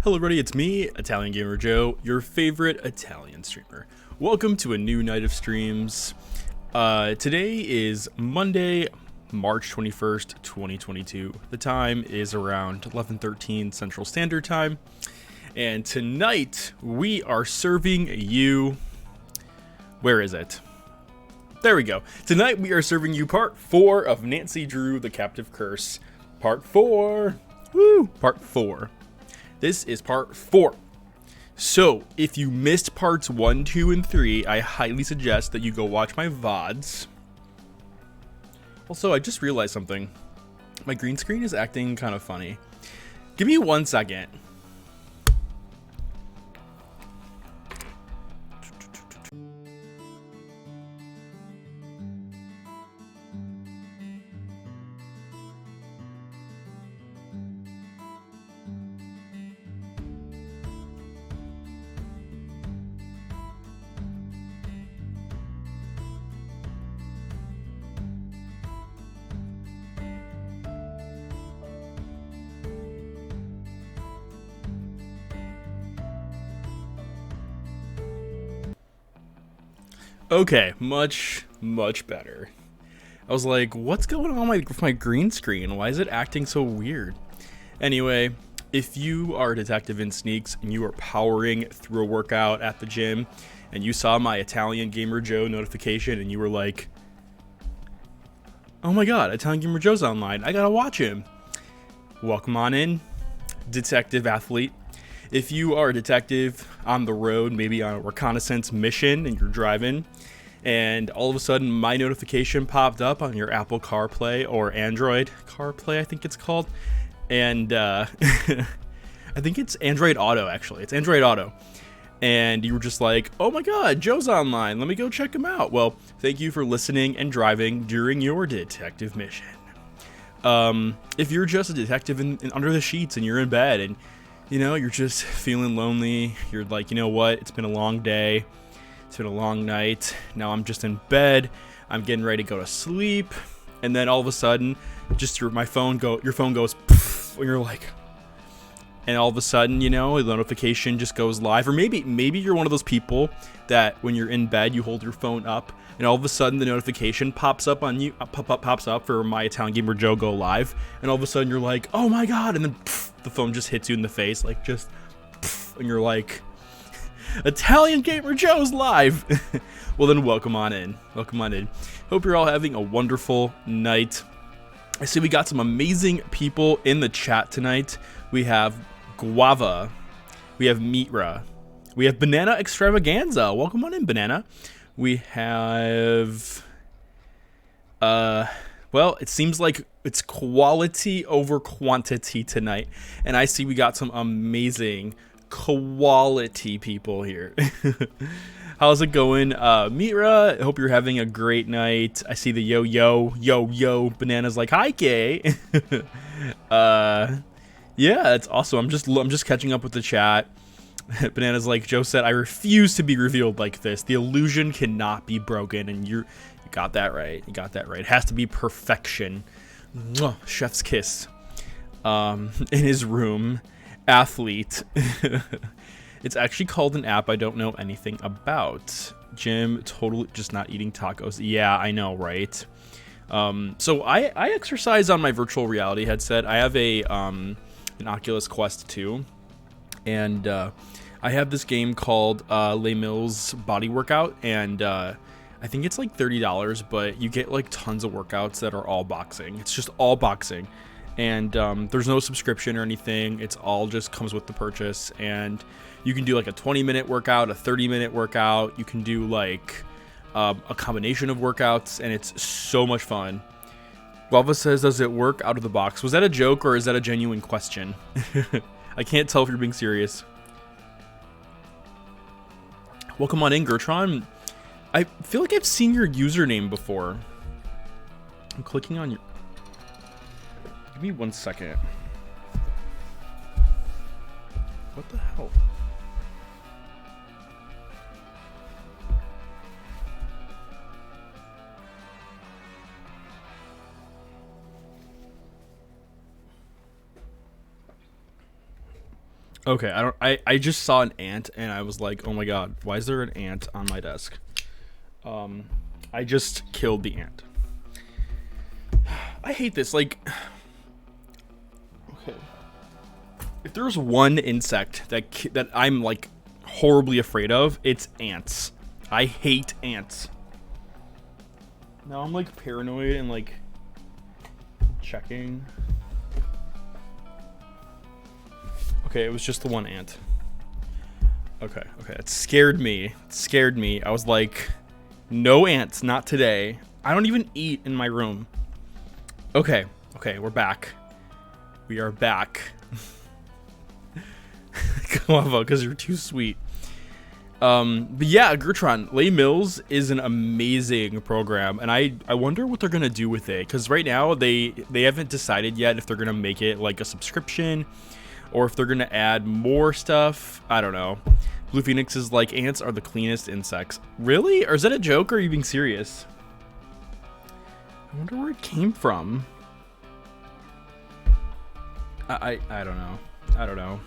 Hello everybody, it's me, Italian Gamer Joe, your favorite Italian streamer. Welcome to a new night of streams. Today is Monday, March 21st, 2022. The time is around 11:13 Central Standard Time. And tonight, we are serving you... Where is it? There we go. Tonight, we are serving you part 4 of Nancy Drew, The Captive Curse. Part 4! Woo! Part 4. This is part 4. So, if you missed parts 1, 2, and 3, I highly suggest that you go watch my VODs. Also, I just realized something. My green screen is acting kind of funny. Give me 1 second. Okay, much better. I was like, what's going on with my green screen? Why is it acting so weird? Anyway, if you are a detective in Sneaks and you are powering through a workout at the gym and you saw my Italian Gamer Joe notification and you were like, oh my god, Italian Gamer Joe's online, I gotta watch him. Welcome on in, detective athlete. If you are a detective on the road, maybe on a reconnaissance mission and you're driving, and all of a sudden my notification popped up on your Apple CarPlay or Android CarPlay, I think it's called, and I think it's Android Auto, actually. It's Android Auto. And you were just like, oh my god, Joe's online, let me go check him out. Well, thank you for listening and driving during your detective mission. If you're just a detective in under the sheets and you're in bed and you know, you're just feeling lonely. You're like, you know what? It's been a long day. It's been a long night. Now I'm just in bed. I'm getting ready to go to sleep. And then all of a sudden, just your phone goes, poof, and you're like, and all of a sudden, you know, the notification just goes live. Or maybe you're one of those people that when you're in bed, you hold your phone up, and all of a sudden the notification pops up on you, pops up for my Italian Gamer Joe go live, and all of a sudden you're like, oh my god, and then poof, the phone just hits you in the face, like just, poof, and you're like, Italian Gamer Joe's live. Well then, welcome on in. Welcome on in. Hope you're all having a wonderful night. I see we got some amazing people in the chat tonight. We have Guava. We have Mitra. We have Banana Extravaganza. Welcome on in, Banana. We have... well, it seems like it's quality over quantity tonight. And I see we got some amazing quality people here. How's it going? Mira, I hope you're having a great night. I see the yo. Banana's like, hi, Kay. Yeah, it's awesome. I'm just catching up with the chat. Banana's like, Joe said, I refuse to be revealed like this. The illusion cannot be broken. And you got that right. You got that right. It has to be perfection. Mwah, chef's kiss. In his room. Athlete. It's actually called an app I don't know anything about. Jim, totally just not eating tacos. Yeah, I know, right? So I exercise on my virtual reality headset. I have an Oculus Quest 2. And I have this game called Les Mills Body Workout. And I think it's like $30, but you get like tons of workouts that are all boxing. It's just all boxing. and there's no subscription or anything. It's all just comes with the purchase, and you can do like a 20-minute workout, a 30-minute workout. You can do like a combination of workouts, and it's so much fun. Guava says, does it work out of the box? Was that a joke or is that a genuine question? I can't tell if you're being serious. Welcome on in, Gertron. I feel like I've seen your username before. I'm clicking on your... Give me 1 second. What the hell? Okay, I just saw an ant and I was like, oh my god, why is there an ant on my desk? I just killed the ant. I hate this, like, okay. If there's one insect that I'm like horribly afraid of, it's ants. I hate ants. Now I'm like paranoid and like checking. Okay, it was just the one ant. Okay, it scared me. It scared me. I was like, no ants, not today. I don't even eat in my room. Okay, we're back. We are back. Guava, because you're too sweet. But yeah, Gertron, Les Mills is an amazing program, and I wonder what they're gonna do with it. Because right now they haven't decided yet if they're gonna make it like a subscription, or if they're going to add more stuff. I don't know. Blue Phoenix is like, ants are the cleanest insects. Really? Or is that a joke, or are you being serious? I wonder where it came from. I don't know. I don't know.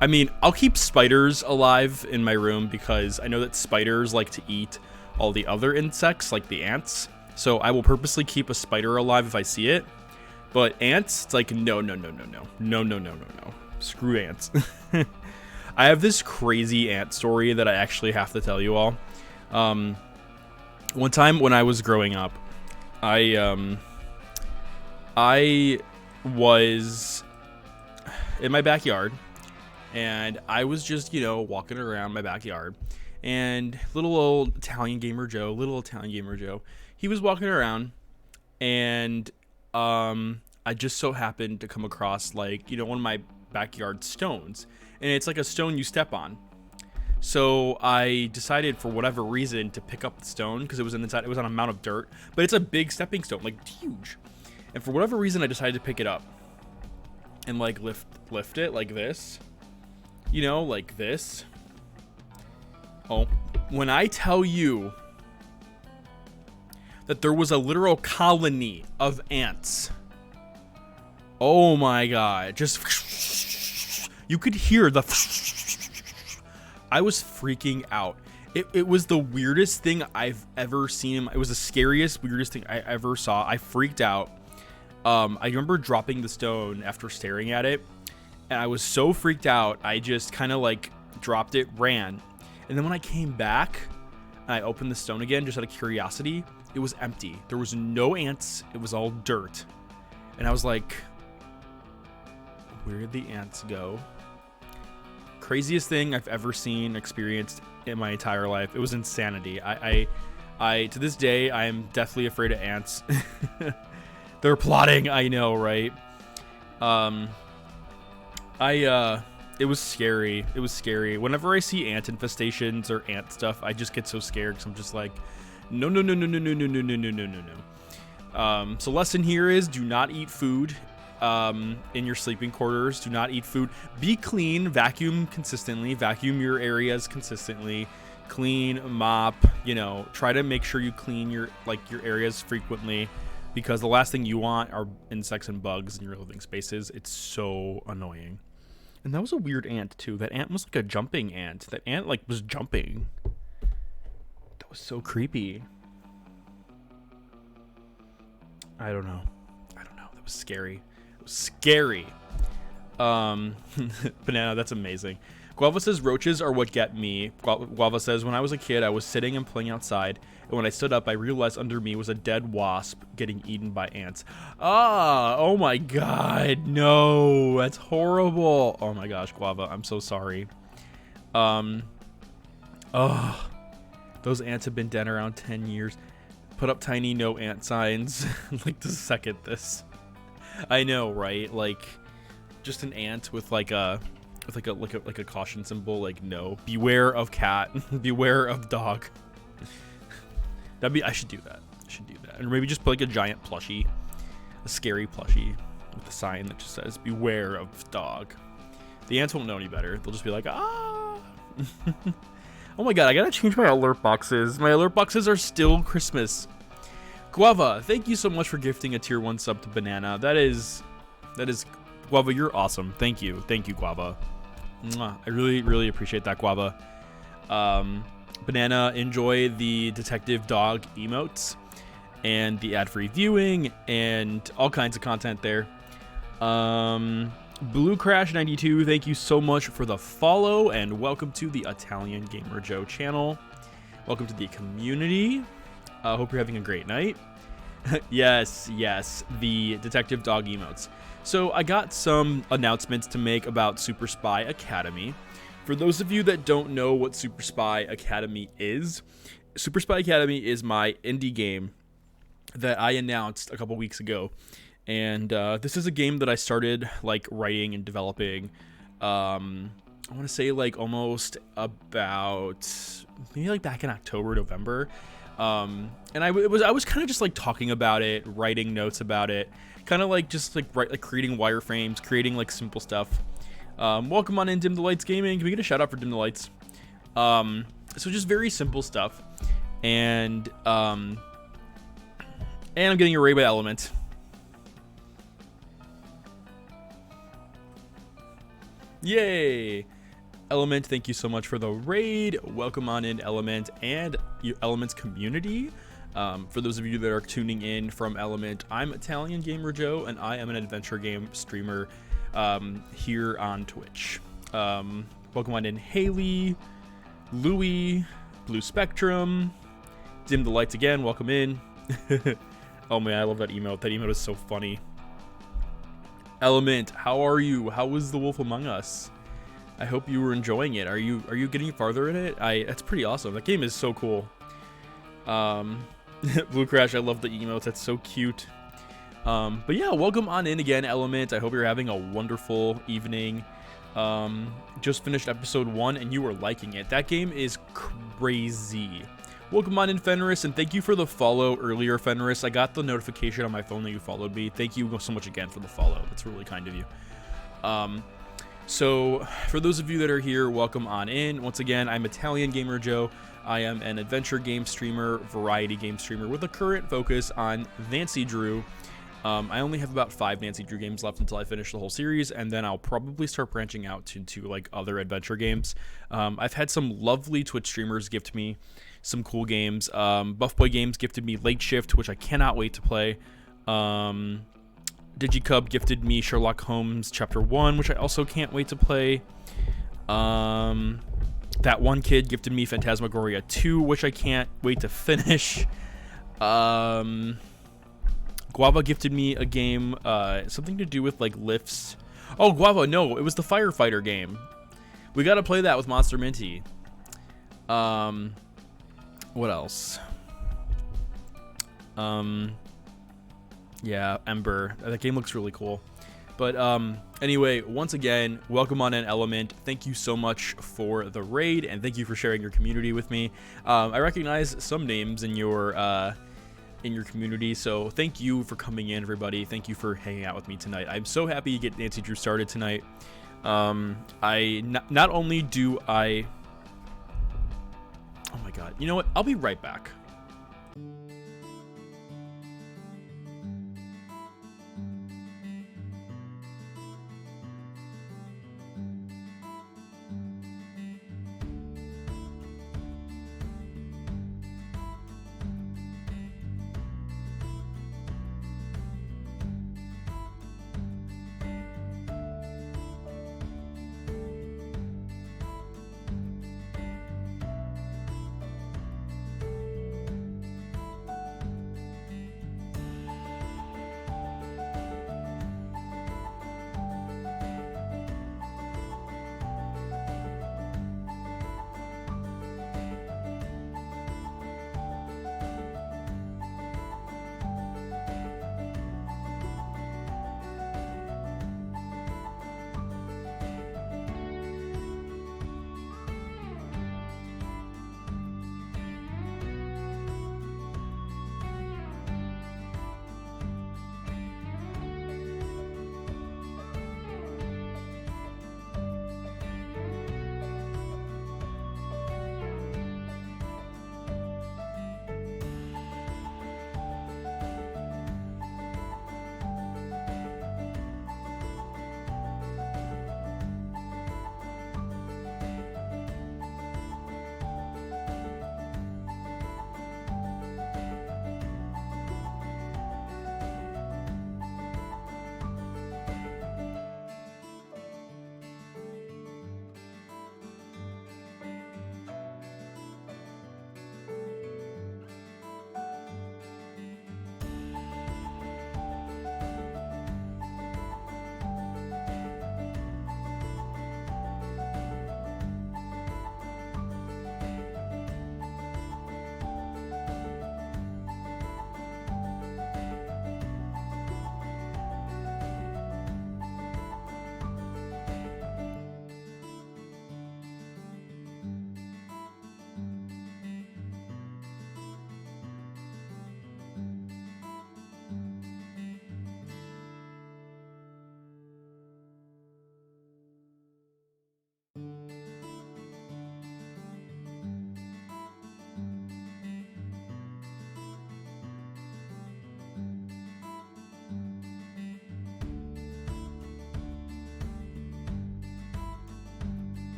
I mean, I'll keep spiders alive in my room because I know that spiders like to eat all the other insects, like the ants. So I will purposely keep a spider alive if I see it. But ants, it's like, no. Screw ants. I have this crazy ant story that I actually have to tell you all. One time when I was growing up, I was in my backyard, and I was just, walking around my backyard, and little Italian gamer Joe, he was walking around, and I just so happened to come across one of my backyard stones, and it's like a stone you step on. So I decided for whatever reason to pick up the stone because it was on a mound of dirt, but it's a big stepping stone, like huge. And for whatever reason, I decided to pick it up and like lift it like this, like this. Oh, when I tell you that there was a literal colony of ants. Oh my god, just you could hear the I was freaking out. It was the weirdest thing I've ever seen. It was the scariest, weirdest thing I ever saw. I freaked out. I remember dropping the stone after staring at it, and I was so freaked out, I just kind of like dropped it, ran. And then when I came back and I opened the stone again just out of curiosity, it was empty. There was no ants. It was all dirt. And I was like, where did the ants go? Craziest thing I've ever seen, experienced in my entire life. It was insanity. I to this day, I am deathly afraid of ants. They're plotting, I know, right? It was scary. It was scary. Whenever I see ant infestations or ant stuff, I just get so scared because I'm just like, no. So lesson here is, do not eat food in your sleeping quarters. Do not eat food. Be clean. Vacuum consistently. Vacuum your areas consistently. Clean, mop. Try to make sure you clean your areas frequently, because the last thing you want are insects and bugs in your living spaces. It's so annoying. And that was a weird ant too. That ant was like a jumping ant. That ant was jumping. That was so creepy. I don't know. That was scary. It was scary. Banana, that's amazing. Guava says roaches are what get me. Guava says, when I was a kid, I was sitting and playing outside, and when I stood up, I realized under me was a dead wasp getting eaten by ants. Ah, oh my god, no, that's horrible. Oh my gosh, Guava, I'm so sorry. Those ants have been dead around 10 years. Put up tiny no ant signs. Like the second this. I know, right? Like, just an ant with like a caution symbol, like no. Beware of cat. Beware of dog. I should do that. And maybe just put like a giant plushie. A scary plushie with a sign that just says beware of dog. The ants won't know any better. They'll just be like, ah. Oh my god, I gotta change my alert boxes. My alert boxes are still Christmas. Guava, thank you so much for gifting a tier 1 sub to Banana. That is Guava, you're awesome. Thank you, Guava. Mwah. I really appreciate that, Guava. Banana, enjoy the detective dog emotes and the ad-free viewing and all kinds of content there. Blue Crash 92, thank you so much for the follow and welcome to the Italian Gamer Joe channel. Welcome to the community. Hope you're having a great night. Yes, the detective dog emotes. So I got some announcements to make about Super Spy Academy. For those of you that don't know what Super Spy Academy is, Super Spy Academy is my indie game that I announced a couple weeks ago. And this is a game that I started like writing and developing. I want to say like almost about maybe like back in October, November. And I was kind of just like talking about it, writing notes about it, kind of like just like creating wireframes, creating like simple stuff. Welcome on in, Dim the Lights Gaming. Can we get a shout out for Dim the Lights? So just very simple stuff, and I'm getting a raid by Element. Yay! Element, thank you so much for the raid. Welcome on in, Element, and Element's community. For those of you that are tuning in from Element, I'm Italian Gamer Joe, and I am an adventure game streamer here on Twitch. Welcome on in, Haley, Louie, Blue Spectrum, Dim the Lights again, welcome in. Oh man, I love that emote. That emote is so funny. Element, how are you? How was The Wolf Among Us? I hope you were enjoying it. Are you getting farther in it? That's pretty awesome. That game is so cool. Blue Crash, I love the emotes. That's so cute. But yeah, welcome on in again, Element. I hope you're having a wonderful evening. Just finished episode 1 and you are liking it. That game is crazy. Welcome on in, Fenris, and thank you for the follow earlier, Fenris. I got the notification on my phone that you followed me. Thank you so much again for the follow. It's really kind of you. So for those of you that are here, welcome on in. Once again, I'm Italian Gamer Joe. I am an adventure game streamer, variety game streamer with a current focus on Nancy Drew. I only have about 5 Nancy Drew games left until I finish the whole series, and then I'll probably start branching out to like other adventure games. I've had some lovely Twitch streamers gift me some cool games. Buff Boy Games gifted me Late Shift, which I cannot wait to play. Digicub gifted me Sherlock Holmes Chapter 1, which I also can't wait to play. That one kid gifted me Phantasmagoria 2, which I can't wait to finish. Guava gifted me a game, something to do with like lifts. Oh, Guava, no, it was the firefighter game. We gotta play that with Monster Minty. What else? Yeah, Ember. That game looks really cool. But anyway, once again, welcome on in, Element. Thank you so much for the raid, and thank you for sharing your community with me. I recognize some names in your community, so thank you for coming in, everybody. Thank you for hanging out with me tonight. I'm so happy to get Nancy Drew started tonight. Not only do I... Oh my god. You know what? I'll be right back.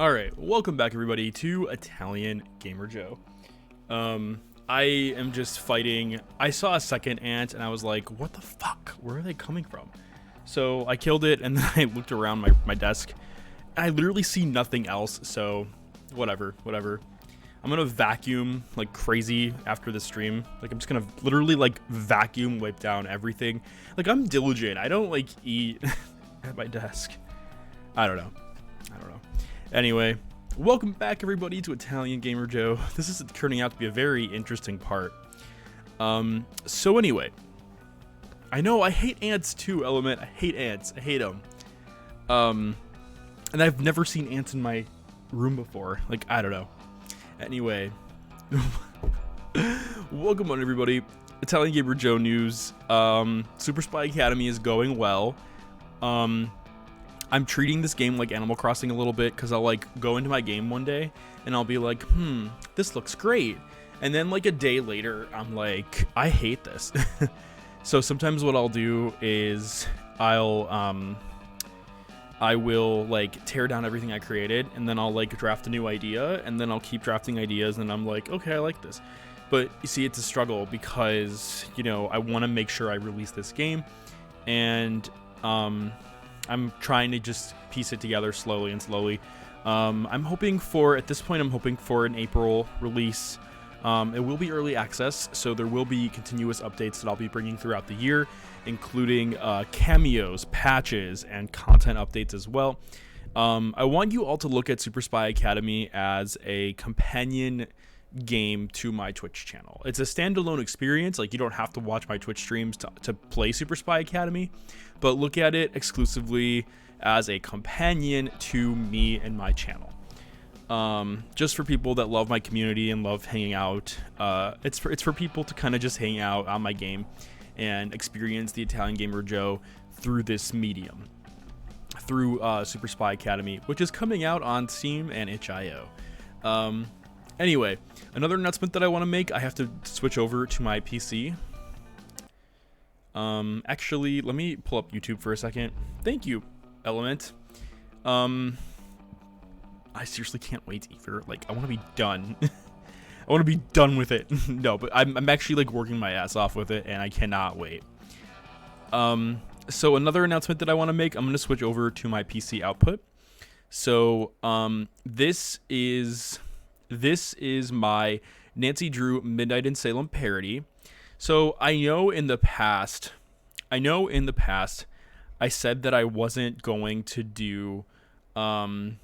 Alright, welcome back everybody to Italian Gamer Joe. I am just fighting. I saw a second ant and I was like, what the fuck? Where are they coming from? So I killed it and then I looked around my desk and I literally see nothing else, so whatever. I'm gonna vacuum like crazy after the stream. Like I'm just gonna literally like vacuum wipe down everything. Like I'm diligent. I don't like eat at my desk. I don't know. Anyway, welcome back everybody to Italian Gamer Joe. This is turning out to be a very interesting part. So anyway, I know I hate ants too, Element. I hate ants. I hate them. And I've never seen ants in my room before. Like, I don't know. Anyway, welcome on everybody. Italian Gamer Joe news. Super Spy Academy is going well. I'm treating this game like Animal Crossing a little bit because I'll like go into my game one day and I'll be like, this looks great. And then like a day later, I'm like, I hate this. So sometimes what I'll do is I will like tear down everything I created and then I'll like draft a new idea and then I'll keep drafting ideas and I'm like, okay, I like this. But you see, it's a struggle because, you know, I want to make sure I release this game and, I'm trying to just piece it together slowly. I'm hoping for, at this point, an April release. It will be early access, so there will be continuous updates that I'll be bringing throughout the year, including cameos, patches, and content updates as well. I want you all to look at Super Spy Academy as a companion game to my Twitch channel. It's a standalone experience. Like, you don't have to watch my Twitch streams to play Super Spy Academy, but look at it exclusively as a companion to me and my channel. Just for people that love my community and love hanging out. It's for people to kind of just hang out on my game and experience the Italian Gamer Joe through this medium, through Super Spy Academy, which is coming out on Steam and itch.io. Anyway, another announcement that I want to make, I have to switch over to my PC. Actually, let me pull up YouTube for a second. Thank you, Element. I seriously can't wait either. Like, I want to be done. I want to be done with it. No, but I'm actually like working my ass off with it and I cannot wait. So another announcement that I want to make, I'm going to switch over to my PC output. So, this is my Nancy Drew Midnight in Salem parody. So I know in the past I said that I wasn't going to do Nancy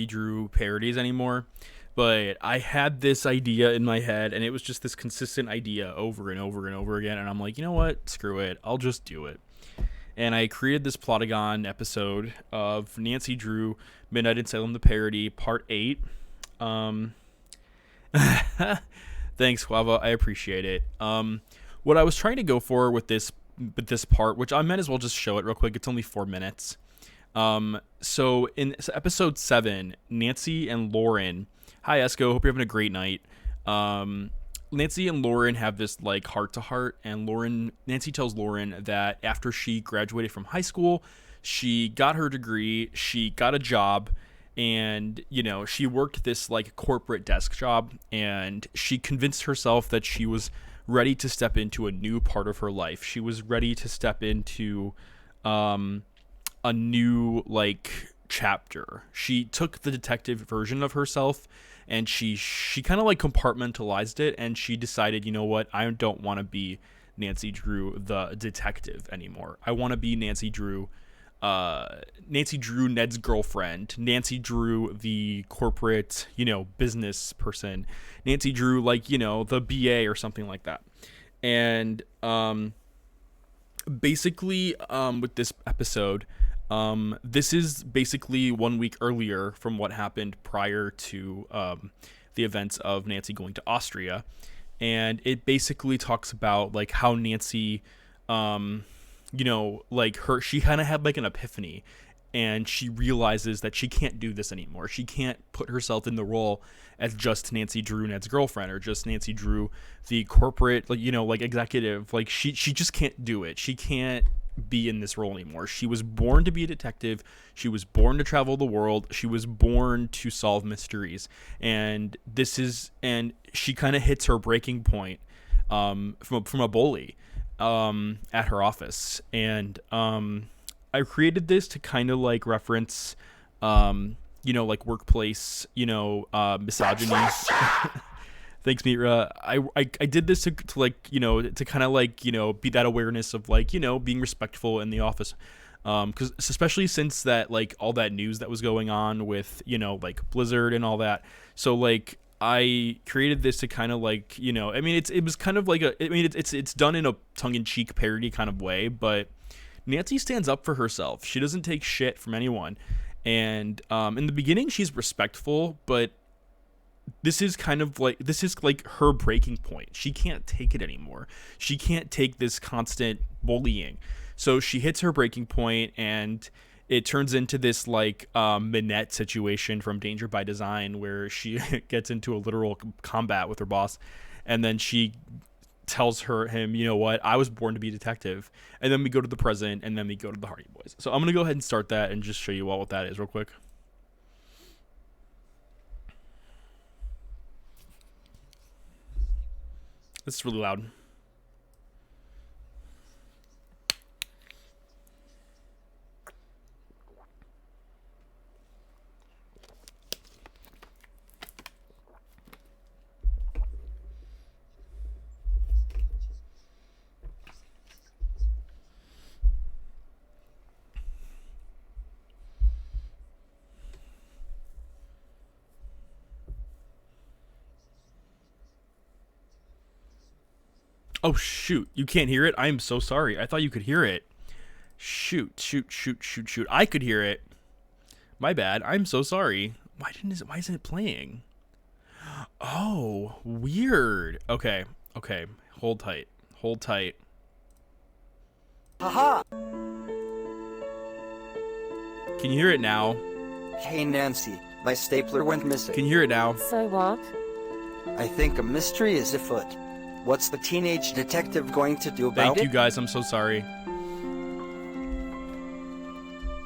Drew parodies anymore, but I had this idea in my head and it was just this consistent idea over and over again, and I'm like, you know what, screw it, I'll just do it. And I created this Plotagon episode of Nancy Drew Midnight in Salem the parody part 8. Thanks, Guava, I appreciate it. What I was trying to go for with this part, which I might as well just show it real quick, it's only 4 minutes. So in episode 7, Nancy and Lauren, hi Esco, hope you're having a great night. Nancy and Lauren have this like heart-to-heart, and Nancy tells Lauren that after she graduated from high school, she got her degree, she got a job, and, you know, she worked this like corporate desk job, and she convinced herself that she was ready to step into a new part of her life. She was ready to step into a new like chapter. She took the detective version of herself and she kind of like compartmentalized it, and she decided, you know what, I don't want to be Nancy Drew the detective anymore. I want to be Nancy Drew, Ned's girlfriend, Nancy Drew the corporate, you know, business person, Nancy Drew, like, you know, the BA or something like that. And basically with this episode, this is basically 1 week earlier from what happened prior to the events of Nancy going to Austria, and it basically talks about like how Nancy, you know, like she kind of had like an epiphany, and she realizes that she can't do this anymore. She can't put herself in the role as just Nancy Drew, Ned's girlfriend, or just Nancy Drew, the corporate, like, you know, like executive. Like she just can't do it. She can't be in this role anymore. She was born to be a detective. She was born to travel the world. She was born to solve mysteries. And she kind of hits her breaking point from a bully at her office. And I created this to kind of like reference like workplace, misogyny. Thanks, Mira. I did this to like, to kind of like, be that awareness of like, being respectful in the office. Because especially since that, like, all that news that was going on with, like Blizzard and all that. So like, I created this to kind of like, it was kind of like it's done in a tongue-in-cheek parody kind of way, but Nancy stands up for herself. She doesn't take shit from anyone. And in the beginning, she's respectful, but this is like her breaking point. She can't take it anymore. She can't take this constant bullying. So she hits her breaking point, and it turns into this like Minette situation from Danger by Design, where she gets into a literal combat with her boss, and then she tells him, you know what, I was born to be a detective. And then we go to the present, and then we go to the Hardy Boys. So I'm gonna go ahead and start that and just show you all what that is real quick. It's really loud. Oh, shoot. You can't hear it? I'm so sorry. I thought you could hear it. Shoot. I could hear it. My bad. I'm so sorry. Why isn't it playing? Oh, weird. Okay. Hold tight. Haha! Can you hear it now? Hey Nancy, my stapler went missing. Can you hear it now? So what? I think a mystery is afoot. What's the teenage detective going to do about it? Thank you guys, I'm so sorry.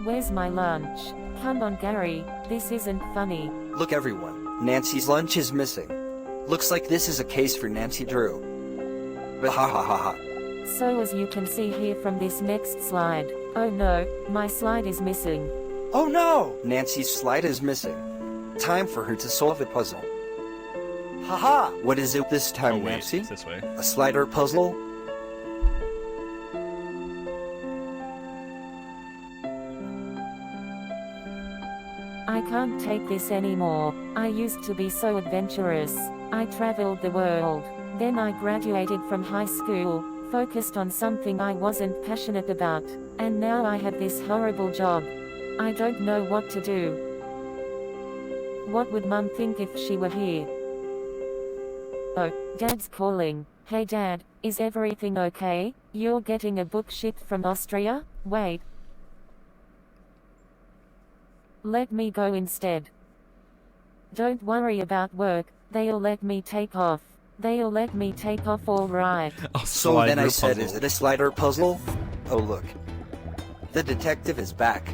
Where's my lunch? Come on, Gary, this isn't funny. Look everyone, Nancy's lunch is missing. Looks like this is a case for Nancy Drew. Bahahaha. So as you can see here from this next slide, oh no, my slide is missing. Oh no! Nancy's slide is missing. Time for her to solve a puzzle. Haha! What is it this time, Oh, wait, Nancy? it's this way. A slider puzzle? I can't take this anymore. I used to be so adventurous. I traveled the world. Then I graduated from high school, focused on something I wasn't passionate about, and now I have this horrible job. I don't know what to do. What would Mum think if she were here? Oh, Dad's calling. Hey Dad, is everything okay? You're getting a book shipped from Austria? Wait. Let me go instead. Don't worry about work, they'll let me take off. They'll let me take off all right. So then I said, is it a slider puzzle? Oh look. The detective is back.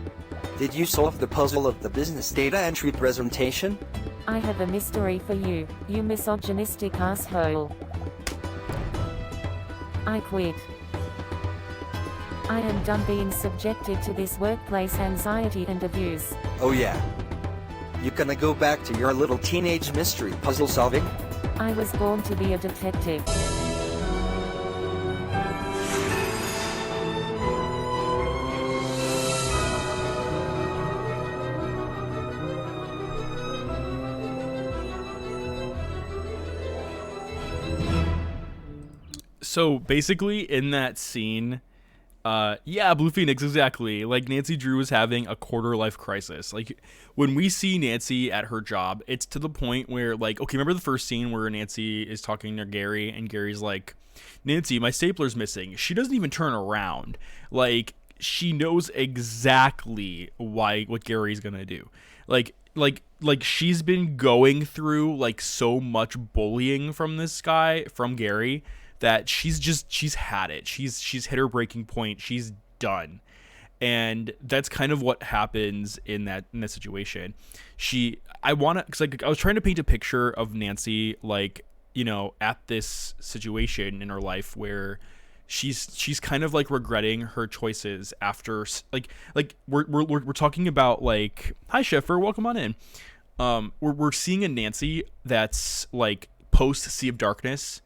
Did you solve the puzzle of the business data entry presentation? I have a mystery for you, you misogynistic asshole. I quit. I am done being subjected to this workplace anxiety and abuse. Oh yeah. You gonna go back to your little teenage mystery puzzle solving? I was born to be a detective. So basically in that scene, yeah, Blue Phoenix, exactly. Like Nancy Drew is having a quarter life crisis. Like when we see Nancy at her job, it's to the point where like, okay, remember the first scene where Nancy is talking to Gary and Gary's like, Nancy, my stapler's missing. She doesn't even turn around. Like she knows exactly what Gary's gonna do. Like she's been going through like so much bullying from this guy, from Gary, that she's had it. She's hit her breaking point. She's done. And that's kind of what happens in that situation. I was trying to paint a picture of Nancy, like, you know, at this situation in her life where she's kind of like regretting her choices after like we're talking about, like, hi Schiffer, welcome on in. We're seeing a Nancy that's like post Sea of Darkness,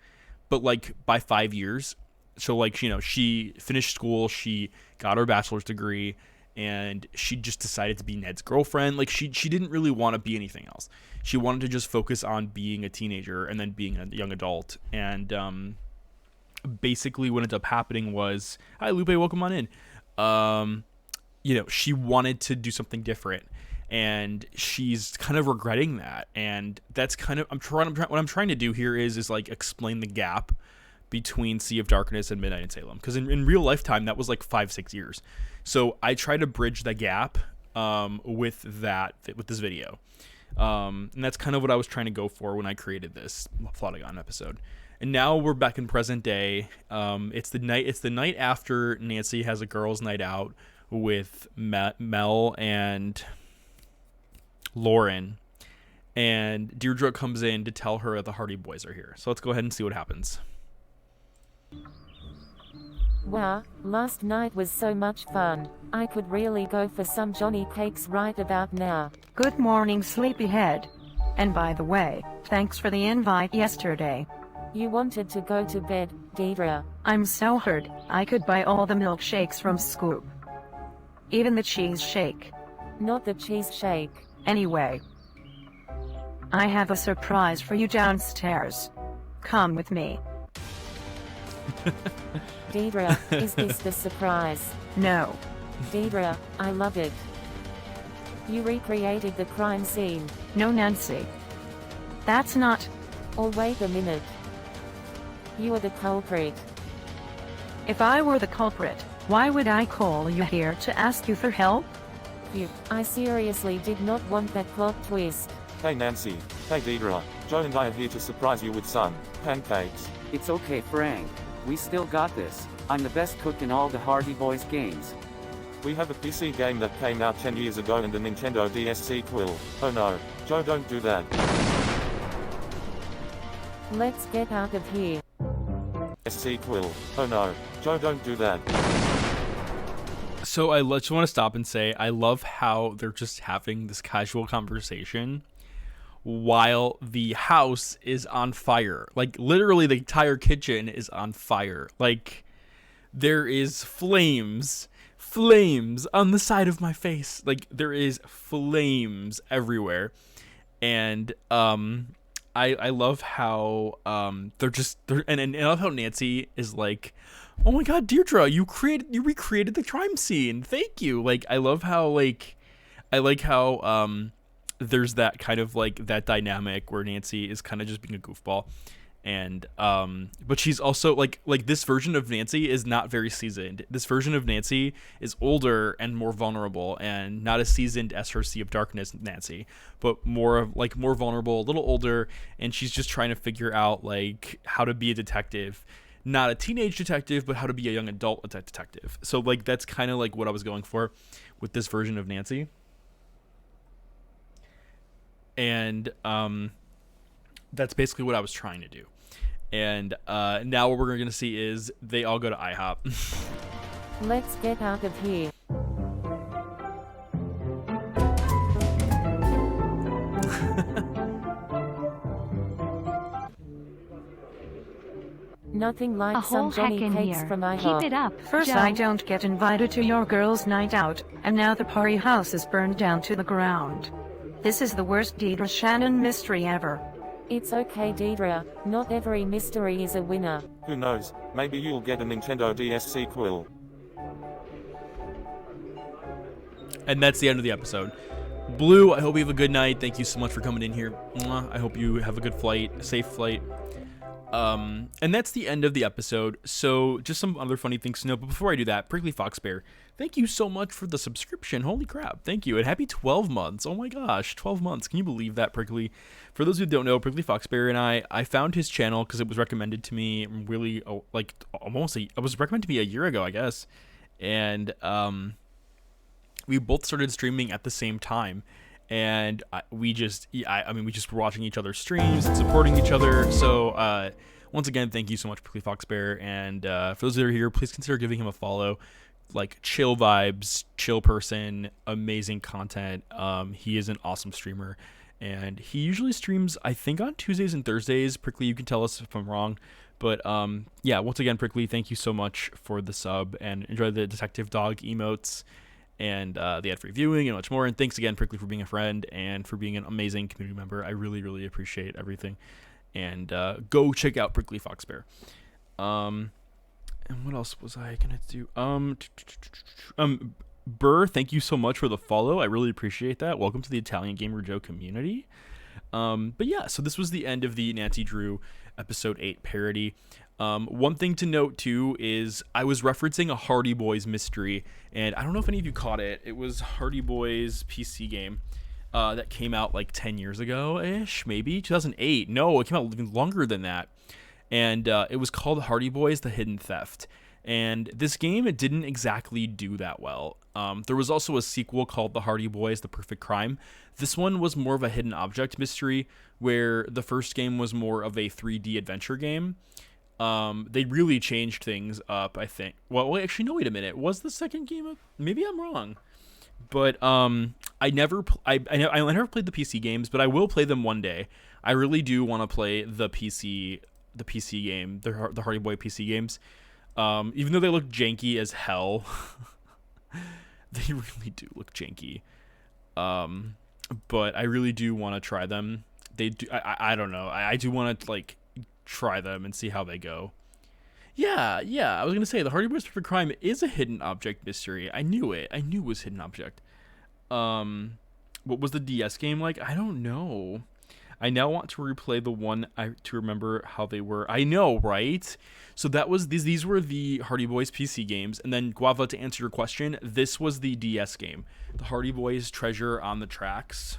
but like by 5 years. So, like, you know, she finished school, she got her bachelor's degree, and she just decided to be Ned's girlfriend. Like, she didn't really want to be anything else. She wanted to just focus on being a teenager and then being a young adult. And basically what ended up happening was, hi Lupe, welcome on in. You know, she wanted to do something different, and she's kind of regretting that. And that's kind of what I'm trying to do here is like explain the gap between Sea of Darkness and Midnight in Salem, because in real lifetime that was like 5-6 years. So I try to bridge the gap with this video, and that's kind of what I was trying to go for when I created this Flanagan episode. And now we're back in present day. It's the night after Nancy has a girls' night out with Mel and Lauren, and Deirdre comes in to tell her that the Hardy Boys are here. So let's go ahead and see what happens. Wow, last night was so much fun. I could really go for some Johnny cakes right about now. Good morning, sleepyhead. And by the way, thanks for the invite yesterday. You wanted to go to bed, Deirdre. I'm so hurt, I could buy all the milkshakes from Scoop. Even the cheese shake. Not the cheese shake. Anyway, I have a surprise for you downstairs. Come with me. Deirdre, is this the surprise? No. Deirdre, I love it. You recreated the crime scene. No, Nancy. That's not... Or wait a minute. You are the culprit. If I were the culprit, why would I call you here to ask you for help? I seriously did not want that plot twist. Hey Nancy. Hey Deirdre. Joe and I are here to surprise you with some pancakes. It's okay, Frank. We still got this. I'm the best cook in all the Hardy Boys games. We have a PC game that came out 10 years ago and a Nintendo DS sequel. Oh no. Joe, don't do that. Let's get out of here. Sequel. Oh no. Joe, don't do that. So I just want to stop and say, I love how they're just having this casual conversation while the house is on fire. Like, literally the entire kitchen is on fire. Like, there is flames on the side of my face. Like, there is flames everywhere. And I love how and I love how Nancy is like, oh my god, Deirdre, you recreated the crime scene. Thank you. Like, I love how there's that kind of like that dynamic where Nancy is kind of just being a goofball, and but she's also like this version of Nancy is not very seasoned. This version of Nancy is older and more vulnerable, and not as seasoned as her Sea of Darkness Nancy, but more vulnerable, a little older, and she's just trying to figure out like how to be a detective. Not a teenage detective, but how to be a young adult detective. So like that's kind of like what I was going for with this version of Nancy. And that's basically what I was trying to do. And now what we're going to see is they all go to IHOP. Let's get out of here. Nothing like A some whole Johnny heck in cakes here. from IHOP. Keep it up, First, Joe. I don't get invited to your girls' night out, and now the party house is burned down to the ground. This is the worst Deirdre Shannon mystery ever. It's okay, Deirdre. Not every mystery is a winner. Who knows? Maybe you'll get a Nintendo DS sequel. And that's the end of the episode. Blue, I hope you have a good night. Thank you so much for coming in here. Mwah. I hope you have a good flight, a safe flight. And that's the end of the episode. So just some other funny things to know. But before I do that, Prickly Fox Bear, thank you so much for the subscription. Holy crap. Thank you. And happy 12 months. Oh my gosh, 12 months. Can you believe that, Prickly? For those who don't know, Prickly Fox Bear and I found his channel because it was recommended to me really, it was recommended to me a year ago, I guess. and we both started streaming at the same time. And we just were watching each other's streams and supporting each other. So once again, thank you so much, Prickly Fox Bear. And for those that are here, please consider giving him a follow. Like, chill vibes, chill person, amazing content. He is an awesome streamer. And he usually streams, I think, on Tuesdays and Thursdays. Prickly, you can tell us if I'm wrong. But yeah, once again, Prickly, thank you so much for the sub. And enjoy the Detective Dog emotes. And the ad-free viewing and much more. And thanks again, Prickly, for being a friend and for being an amazing community member. I really, really appreciate everything. And go check out Prickly Fox Bear. And what else was I gonna do? Burr, thank you so much for the follow. I really appreciate that. Welcome to the Italian Gamer Joe community. But yeah, so this was the end of the Nancy Drew episode 8 parody. One thing to note too is I was referencing a Hardy Boys mystery, and I don't know if any of you caught it. It was Hardy Boys PC game that came out like 10 years ago-ish, maybe 2008. No, it came out even longer than that. And it was called Hardy Boys: The Hidden Theft. And this game, it didn't exactly do that well. There was also a sequel called The Hardy Boys: The Perfect Crime. This one was more of a hidden object mystery, where the first game was more of a 3D adventure game. They really changed things up, I think. Well, actually, no, wait a minute. Was the second game maybe I'm wrong. But I never played the PC games, but I will play them one day. I really do want to play the PC game, the Hardy Boy PC games. Even though they look janky as hell. They really do look janky. But I really do want to try them. They do I don't know. I do want to like try them and see how they go. Yeah, I was gonna say the Hardy Boys Perfect Crime is a hidden object mystery. I knew it was hidden object. What was the DS game like? I don't know. I now want to replay the one to remember how they were. I know, right? So that was these were the Hardy Boys PC games, and then Guava, to answer your question, this was the DS game, the Hardy Boys Treasure on the Tracks.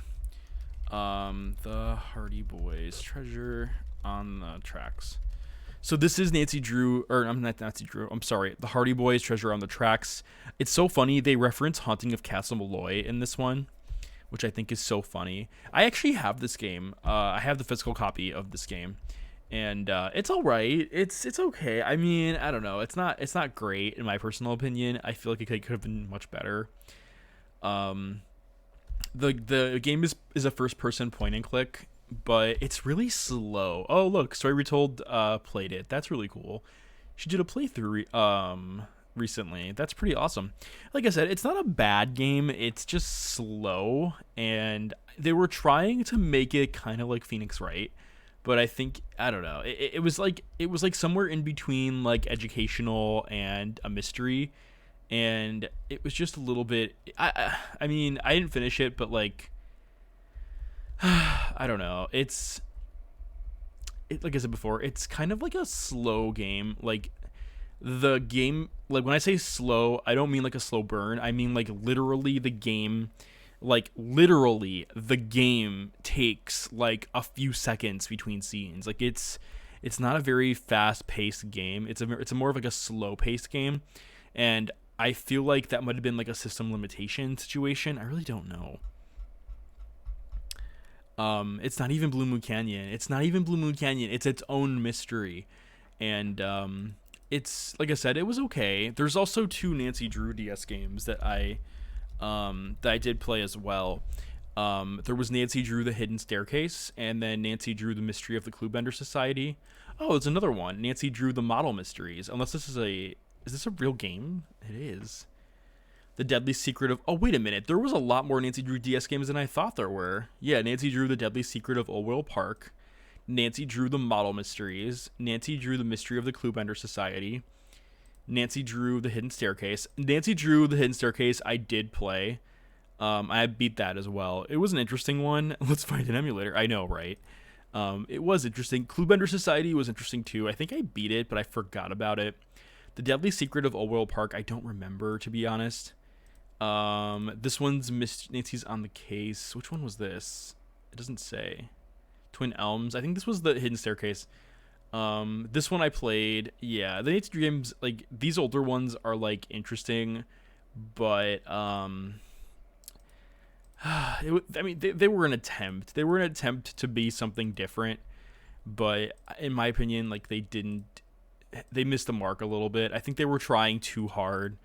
The Hardy Boys Treasure on the Tracks. So this is Nancy Drew, or I'm not Nancy Drew. I'm sorry, the Hardy Boys Treasure on the Tracks. It's so funny. They reference Haunting of Castle Malloy in this one, which I think is so funny. I actually have this game. I have the physical copy of this game, and it's all right. It's okay. I mean, I don't know. It's not great in my personal opinion. I feel like it could have been much better. The game is a first person point and click, but it's really slow. Oh look, Story Retold played it. That's really cool. She did a playthrough recently. That's pretty awesome. Like I said, it's not a bad game. It's just slow, and they were trying to make it kind of like Phoenix Wright, but I think I don't know. It was like somewhere in between like educational and a mystery, and it was just a little bit. I mean, I didn't finish it, but like I don't know. Like I said before, it's kind of like a slow game. Like the game, like when I say slow, I don't mean like a slow burn. I mean like literally the game takes like a few seconds between scenes. Like it's not a very fast paced game. It's a more of like a slow paced game, and I feel like that might have been like a system limitation situation. I really don't know. It's not even Blue Moon Canyon. It's its own mystery, and it's like I said, it was okay. There's also 2 Nancy Drew DS games that I did play as well. There was Nancy Drew: The Hidden Staircase, and then Nancy Drew: The Mystery of the Cluebender Society. Oh, it's another one, Nancy Drew: The Model Mysteries. Unless this is this a real game? It is. The Deadly Secret of... Oh, wait a minute. There was a lot more Nancy Drew DS games than I thought there were. Yeah, Nancy Drew: The Deadly Secret of Old Park. Nancy Drew: The Model Mysteries. Nancy Drew: The Mystery of the Cluebender Society. Nancy Drew: The Hidden Staircase. Nancy Drew: The Hidden Staircase I did play. I beat that as well. It was an interesting one. Let's find an emulator. I know, right? It was interesting. Cluebender Society was interesting too. I think I beat it, but I forgot about it. The Deadly Secret of Old Park, I don't remember, to be honest. This one's Nancy's on the Case. Which one was this? It doesn't say. Twin Elms. I think this was the Hidden Staircase. This one I played. Yeah, the Nancy Drew games, like these older ones are like interesting, but they were an attempt. They were an attempt to be something different, but in my opinion, like they missed the mark a little bit. I think they were trying too hard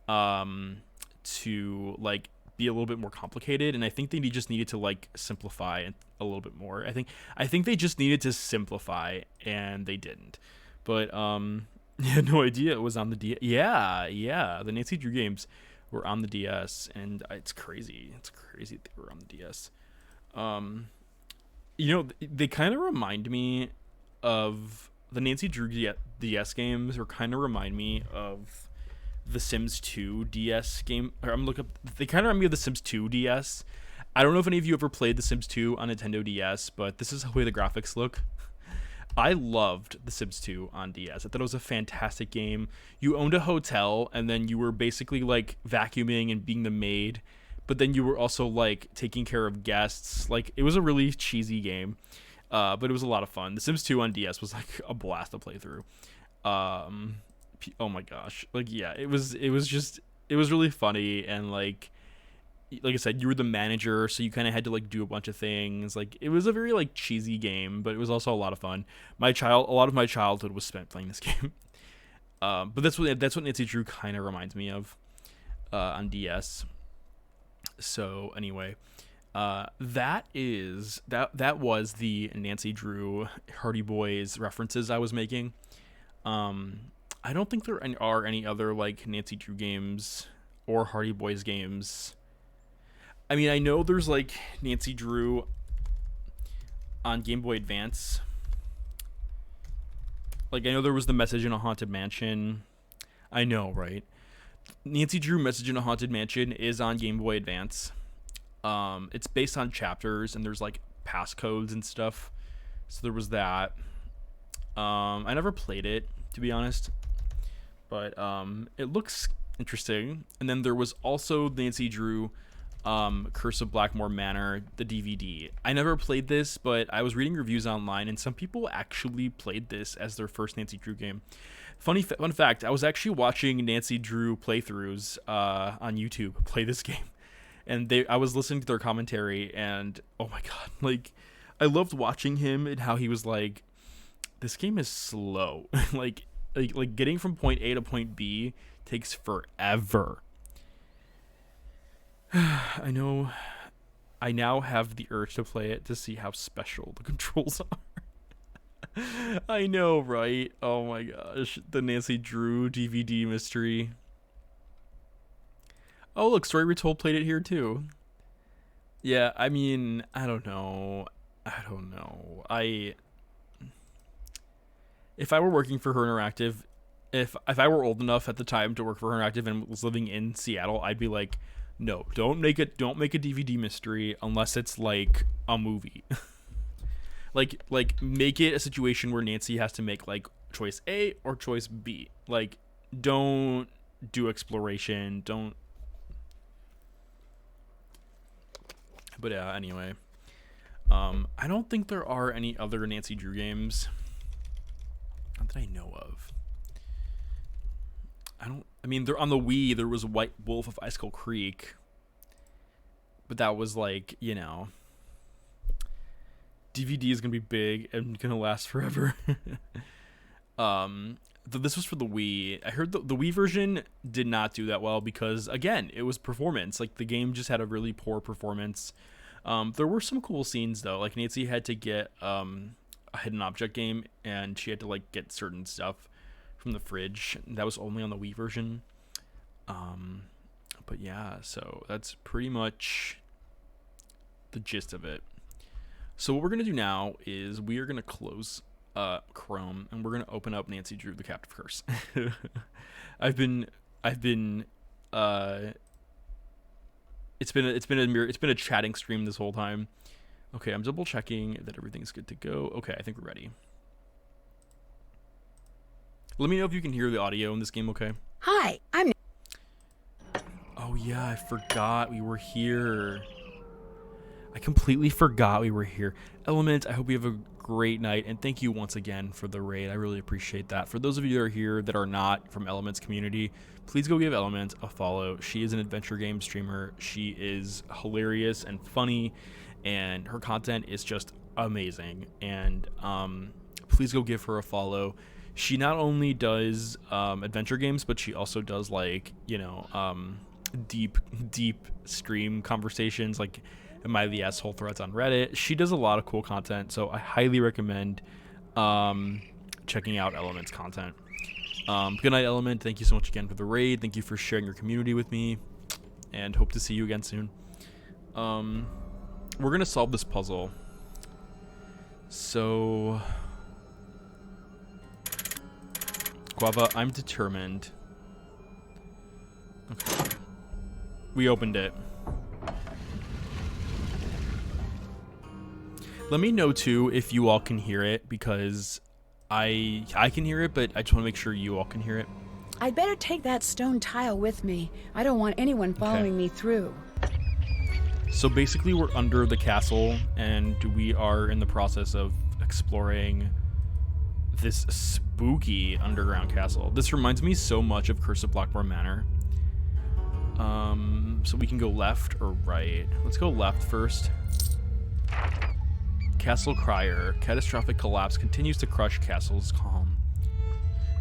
to like be a little bit more complicated, and I think they just needed to like simplify a little bit more. I think they just needed to simplify, and they didn't. But I had no idea it was on the DS. Yeah, the Nancy Drew games were on the DS, and it's crazy. It's crazy they were on the DS. They kind of remind me of the Nancy Drew DS games, or kind of remind me of the Sims 2 DS game. Or they kind of remind me of the Sims 2 DS. I don't know if any of you ever played the Sims 2 on Nintendo DS, but this is the way the graphics look. I loved The Sims 2 on DS. I thought it was a fantastic game. You owned a hotel, and then you were basically like vacuuming and being the maid, but then you were also like taking care of guests. Like, it was a really cheesy game, but it was a lot of fun. The Sims 2 on DS was like a blast to play through. Oh my gosh, like, yeah, it was really funny, and like I said, you were the manager, so you kind of had to like do a bunch of things. Like, it was a very like cheesy game, but it was also a lot of fun. A lot of my childhood was spent playing this game. But that's what Nancy Drew kind of reminds me of on DS. So anyway, that was the Nancy Drew Hardy Boys references I was making. I don't think there are any other like Nancy Drew games or Hardy Boys games. I mean, I know there's like Nancy Drew on Game Boy Advance. Like, I know there was the Message in a Haunted Mansion. I know, right? Nancy Drew Message in a Haunted Mansion is on Game Boy Advance. It's based on chapters, and there's like passcodes and stuff. So there was that. I never played it, to be honest, but it looks interesting. And then there was also Nancy Drew Curse of Blackmore Manor, the DVD. I never played this, but I was reading reviews online, and some people actually played this as their first Nancy Drew game. Fun fact, I was actually watching Nancy Drew playthroughs on YouTube play this game, and I was listening to their commentary, and oh my god, like, I loved watching him and how he was like, this game is slow. like getting from point A to point B takes forever. I know. I now have the urge to play it to see how special the controls are. I know, right? Oh my gosh. The Nancy Drew DVD mystery. Oh, look, Story Retold played it here too. Yeah, I mean, I don't know. If I were working for Her Interactive, if I were old enough at the time to work for Her Interactive and was living in Seattle, I'd be like, no, don't make a DVD mystery unless it's like a movie. like make it a situation where Nancy has to make like choice A or choice B. Like, don't do exploration, don't. But yeah, anyway. I don't think there are any other Nancy Drew games. Not that I know of. I mean, they're on the Wii. There was White Wolf of Icicle Creek, but that was like, you know, DVD is gonna be big and gonna last forever. This was for the Wii. I heard the Wii version did not do that well because, again, it was performance. Like, the game just had a really poor performance. There were some cool scenes though. Like, Nancy had to get a hidden object game, and she had to like get certain stuff from the fridge. That was only on the Wii version. But yeah, so that's pretty much the gist of it. So what we're gonna do now is we are gonna close Chrome, and we're gonna open up Nancy Drew the Captive Curse. It's been a chatting stream this whole time. Okay, I'm double checking that everything's good to go. Okay, I think we're ready. Let me know if you can hear the audio in this game, okay? Hi, I'm... Oh yeah, I forgot we were here. I completely forgot we were here. Element, I hope you have a great night, and thank you once again for the raid. I really appreciate that. For those of you that are here that are not from Element's community, please go give Element a follow. She is an adventure game streamer. She is hilarious and funny, and her content is just amazing. And please go give her a follow. She not only does adventure games, but she also does, like, you know, deep stream conversations, like Am I the Asshole threads on Reddit. She does a lot of cool content, so I highly recommend checking out Element's content. Good night, Element. Thank you so much again for the raid. Thank you for sharing your community with me, and hope to see you again soon. We're gonna solve this puzzle. So, Guava, I'm determined. Okay. We opened it. Let me know too if you all can hear it, because I can hear it, but I just want to make sure you all can hear it. I'd better take that stone tile with me. I don't want anyone following me through. So basically we're under the castle, and we are in the process of exploring this spooky underground castle. This reminds me so much of Curse of Blackmore Manor. So we can go left or right. Let's go left first. Castle Crier. Catastrophic collapse continues to crush castle's calm.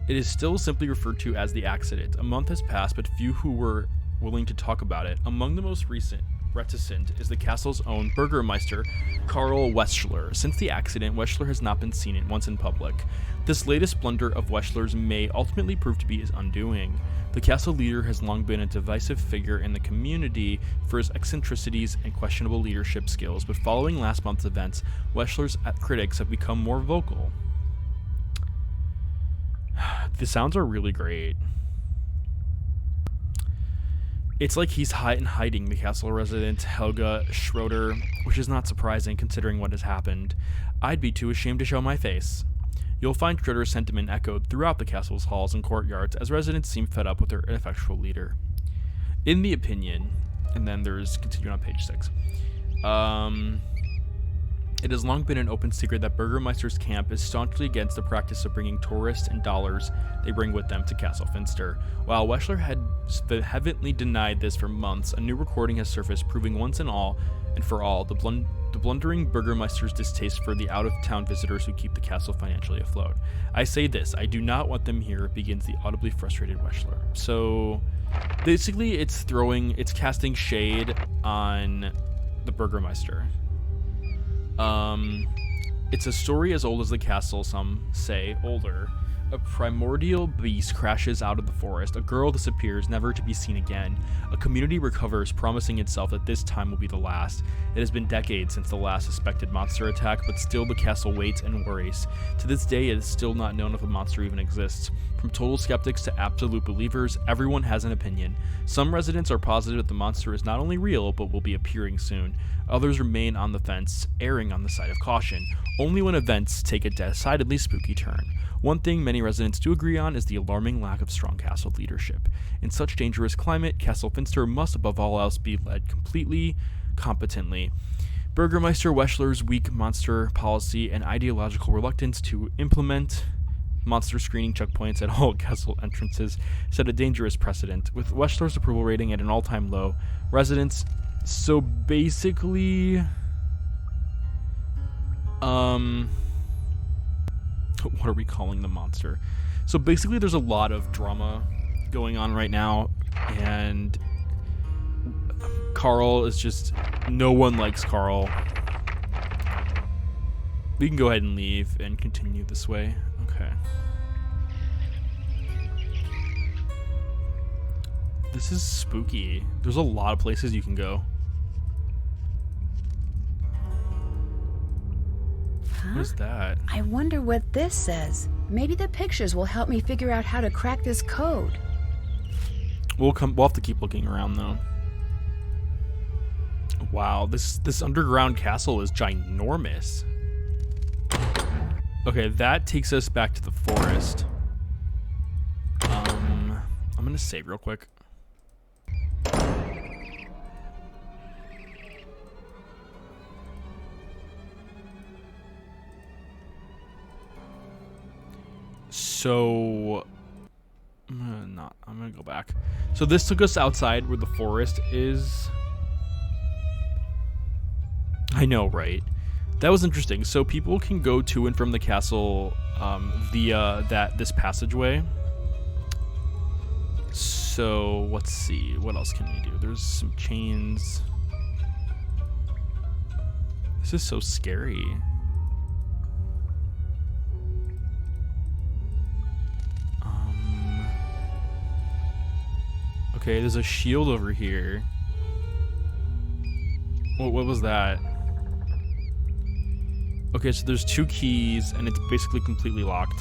It is still simply referred to as the accident. A month has passed, but few who were willing to talk about it. Among the most reticent is the castle's own Burgermeister, Karl Weschler. Since the accident, Weschler has not been seen once in public. This latest blunder of Weschler's may ultimately prove to be his undoing. The castle leader has long been a divisive figure in the community for his eccentricities and questionable leadership skills, but following last month's events, Weschler's critics have become more vocal. The sounds are really great. It's like he's hiding the castle resident, Helga Schroeder, which is not surprising considering what has happened. I'd be too ashamed to show my face. You'll find Schroeder's sentiment echoed throughout the castle's halls and courtyards as residents seem fed up with their ineffectual leader. In the opinion, and then there's continuing on page 6. It has long been an open secret that Burgermeister's camp is staunchly against the practice of bringing tourists and dollars they bring with them to Castle Finster. While Weschler had vehemently denied this for months, a new recording has surfaced proving once and for all the blundering Burgermeister's distaste for the out-of-town visitors who keep the castle financially afloat. I say this, I do not want them here, begins the audibly frustrated Weschler. So, basically it's casting shade on the Burgermeister. It's a story as old as the castle, some say older. A primordial beast crashes out of the forest, a girl disappears, never to be seen again. A community recovers, promising itself that this time will be the last. It has been decades since the last suspected monster attack, but still the castle waits and worries. To this day, it is still not known if a monster even exists. From total skeptics to absolute believers, everyone has an opinion. Some residents are positive that the monster is not only real, but will be appearing soon. Others remain on the fence, erring on the side of caution, only when events take a decidedly spooky turn. One thing many residents do agree on is the alarming lack of strong castle leadership. In such dangerous climate, Castle Finster must above all else be led completely, competently. Burgermeister Weschler's weak monster policy and ideological reluctance to implement monster screening checkpoints at all castle entrances set a dangerous precedent. With Weschler's approval rating at an all-time low, residents... So basically... What are we calling the monster? So basically there's a lot of drama going on right now, and Carl is just... No one likes Carl. We can go ahead and leave and continue this way. Okay. This is spooky. There's a lot of places you can go. What is that? I wonder what this says. Maybe the pictures will help me figure out how to crack this code. We'll have to keep looking around though. Wow, this underground castle is ginormous. Okay, that takes us back to the forest. I'm gonna save real quick. So, I'm gonna go back. So this took us outside where the forest is. I know, right? That was interesting. So people can go to and from the castle via this passageway. So let's see, what else can we do? There's some chains. This is so scary. Okay, there's a shield over here. What was that? Okay, so there's 2 keys, and it's basically completely locked.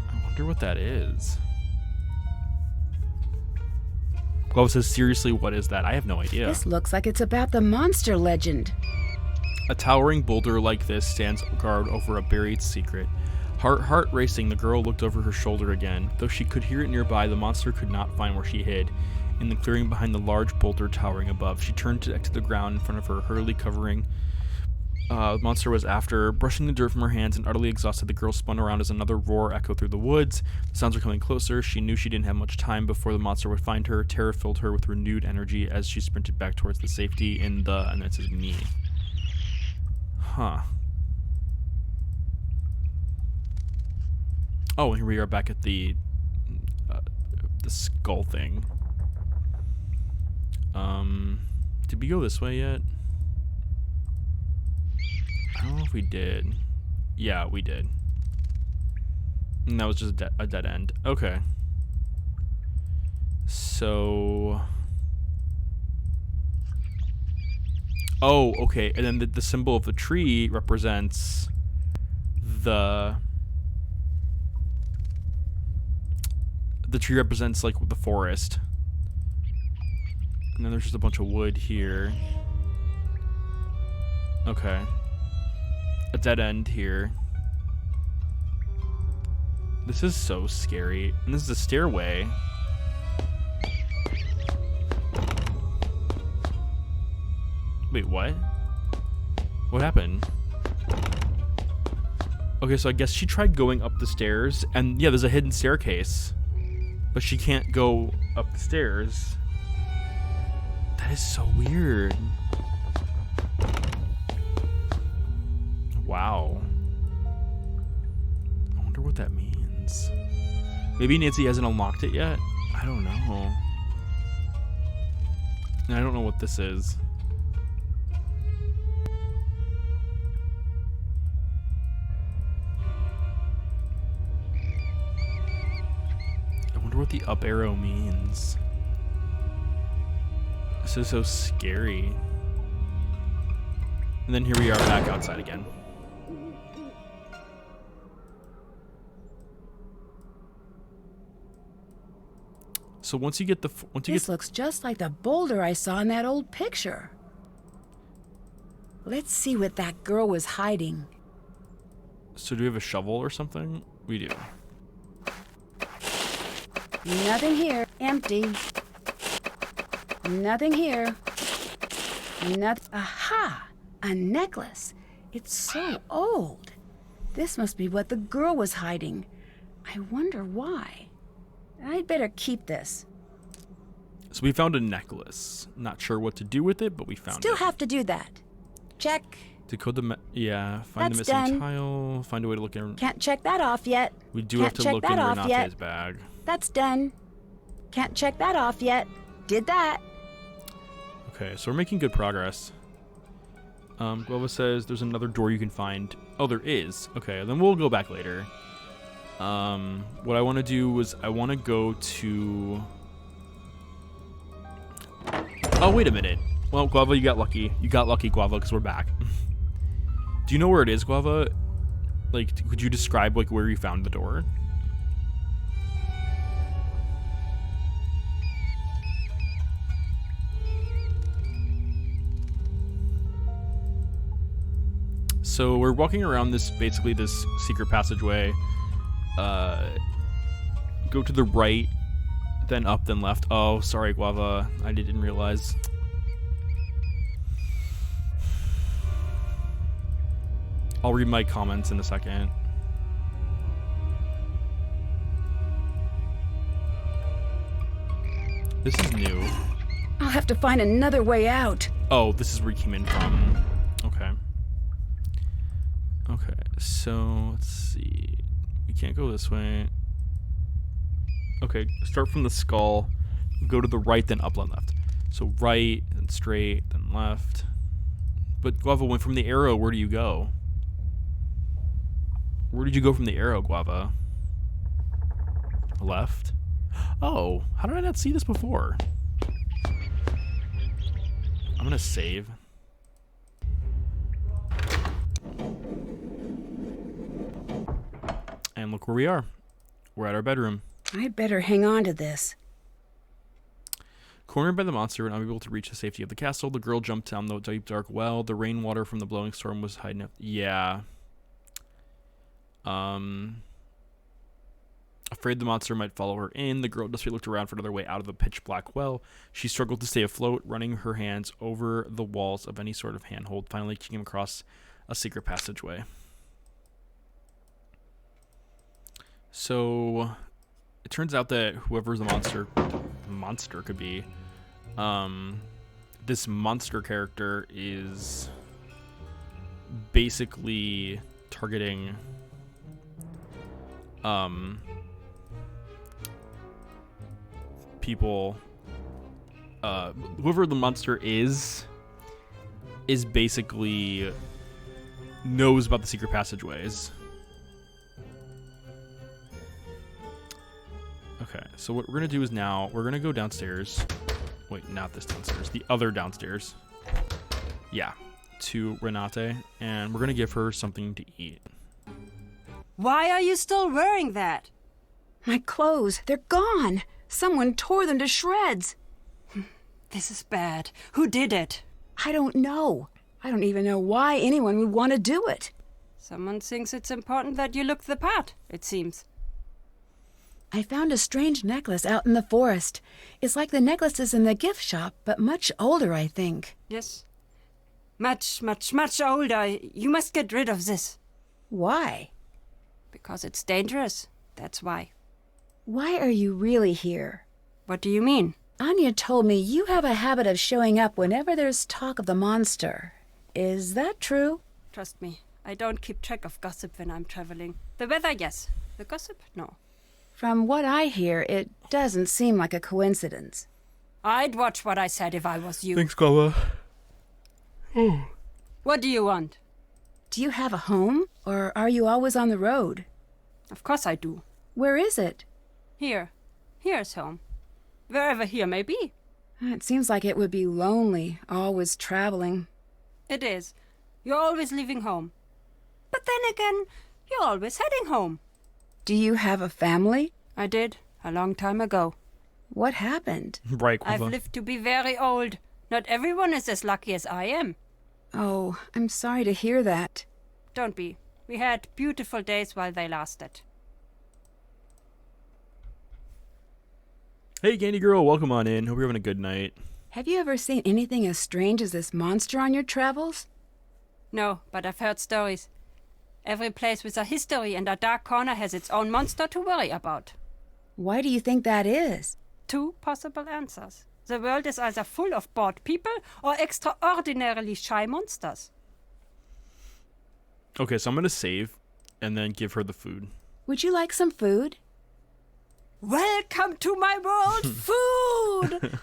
I wonder what that is. Glove says, seriously, what is that? I have no idea. This looks like it's about the monster legend. A towering boulder like this stands guard over a buried secret. Heart racing, the girl looked over her shoulder again. Though she could hear it nearby, the monster could not find where she hid. In the clearing behind the large boulder towering above, she turned to exit the ground in front of her, hurriedly covering. The monster was after her. Brushing the dirt from her hands and utterly exhausted, the girl spun around as another roar echoed through the woods. The sounds were coming closer. She knew she didn't have much time before the monster would find her. Terror filled her with renewed energy as she sprinted back towards the safety in the, and that says me. Huh. Oh, here we are back at the skull thing. Did we go this way yet? I don't know if we did. Yeah, we did. And that was just a dead end. Okay. So... Oh, okay. And then the symbol of the tree represents the tree represents, like, the forest. And then there's just a bunch of wood here. Okay. A dead end here. This is so scary. And this is a stairway. Wait, what? What happened? Okay, so I guess she tried going up the stairs, and yeah, there's a hidden staircase. But she can't go up the stairs. That is so weird. Wow. I wonder what that means. Maybe Nancy hasn't unlocked it yet? I don't know. And I don't know what this is. I wonder what the up arrow means. This is so scary. And then here we are back outside again. So once you get the This looks just like the boulder I saw in that old picture. Let's see what that girl was hiding. So do we have a shovel or something? We do. Nothing here. Empty. Nothing here. Aha! A necklace. It's so old. This must be what the girl was hiding. I wonder why. I'd better keep this. So we found a necklace. Not sure what to do with it, but we found it. Still have to do that. Check. Decode the find That's the missing done. tile. Find a way to look in. Can't check that off yet. We do Can't have to check look that in off yet. Renate's bag. That's done. Can't check that off yet. Did that. Okay, so we're making good progress. Guava says there's another door you can find. Oh, there is. Okay, then we'll go back later. What I want to do is I want to go to... Oh, wait a minute. Well, Guava, you got lucky. You got lucky, Guava, because we're back. Do you know where it is, Guava? Like, could you describe, like, where you found the door? So we're walking around this secret passageway. Go to the right, then up, then left. Oh, sorry, Guava. I didn't realize. I'll read my comments in a second. This is new. I'll have to find another way out. Oh, this is where you came in from. Okay. Okay, so let's see. We can't go this way. Okay, start from the skull. Go to the right, then up, then left. So right, then straight, then left. But Guava, went from the arrow, where do you go? Where did you go from the arrow, Guava? Left? Oh, how did I not see this before? I'm gonna save. And look where we are. We're at our bedroom. I'd better hang on to this. Cornered by the monster and unable to reach the safety of the castle, the girl jumped down the deep dark well. The rainwater from the blowing storm was hiding up. Yeah. Afraid the monster might follow her in, the girl desperately looked around for another way out of the pitch black well. She struggled to stay afloat, running her hands over the walls of any sort of handhold. Finally, she came across a secret passageway. So, it turns out that whoever the monster could be, this monster character is basically targeting people. Whoever the monster is basically knows about the secret passageways. Okay, so what we're gonna do is now we're gonna go downstairs. Wait, not this downstairs, the other downstairs. Yeah, to Renate, and we're gonna give her something to eat. Why are you still wearing that? My clothes, they're gone. Someone tore them to shreds. This is bad. Who did it? I don't know. I don't even know why anyone would want to do it. Someone thinks it's important that you look the part, it seems. I found a strange necklace out in the forest. It's like the necklaces in the gift shop, but much older, I think. Yes. Much, much, much older. You must get rid of this. Why? Because it's dangerous. That's why. Why are you really here? What do you mean? Anya told me you have a habit of showing up whenever there's talk of the monster. Is that true? Trust me, I don't keep track of gossip when I'm traveling. The weather, yes. The gossip, no. From what I hear, it doesn't seem like a coincidence. I'd watch what I said if I was you. Thanks, Guava. What do you want? Do you have a home, or are you always on the road? Of course I do. Where is it? Here. Here's home. Wherever here may be. It seems like it would be lonely, always traveling. It is. You're always leaving home. But then again, you're always heading home. Do you have a family? I did, a long time ago. What happened? Right, Guava. I've lived to be very old. Not everyone is as lucky as I am. Oh, I'm sorry to hear that. Don't be. We had beautiful days while they lasted. Hey, Candy Girl, welcome on in. Hope you're having a good night. Have you ever seen anything as strange as this monster on your travels? No, but I've heard stories. Every place with a history and a dark corner has its own monster to worry about. Why do you think that is? 2 possible answers. The world is either full of bored people or extraordinarily shy monsters. Okay, so I'm going to save and then give her the food. Would you like some food? Welcome to my world, food!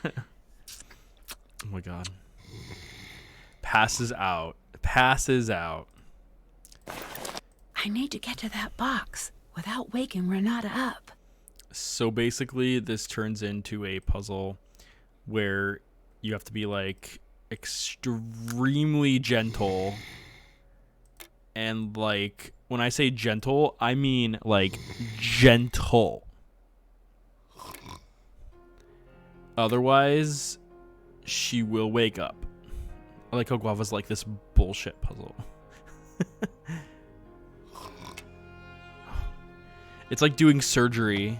Oh my god. Passes out. Passes out. I need to get to that box without waking Renata up. So basically, this turns into a puzzle where you have to be like extremely gentle. And like, when I say gentle, I mean like gentle. Otherwise, she will wake up. I like how Guava's like this bullshit puzzle. It's like doing surgery.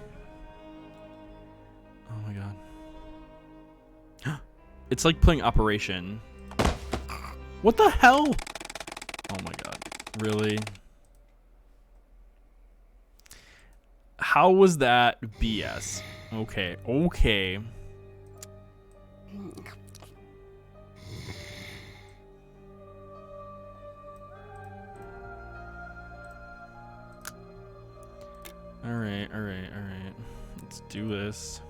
Oh my god. It's like playing Operation. What the hell? Oh my god. Really? How was that BS? Okay. Okay. Alright. Let's do this.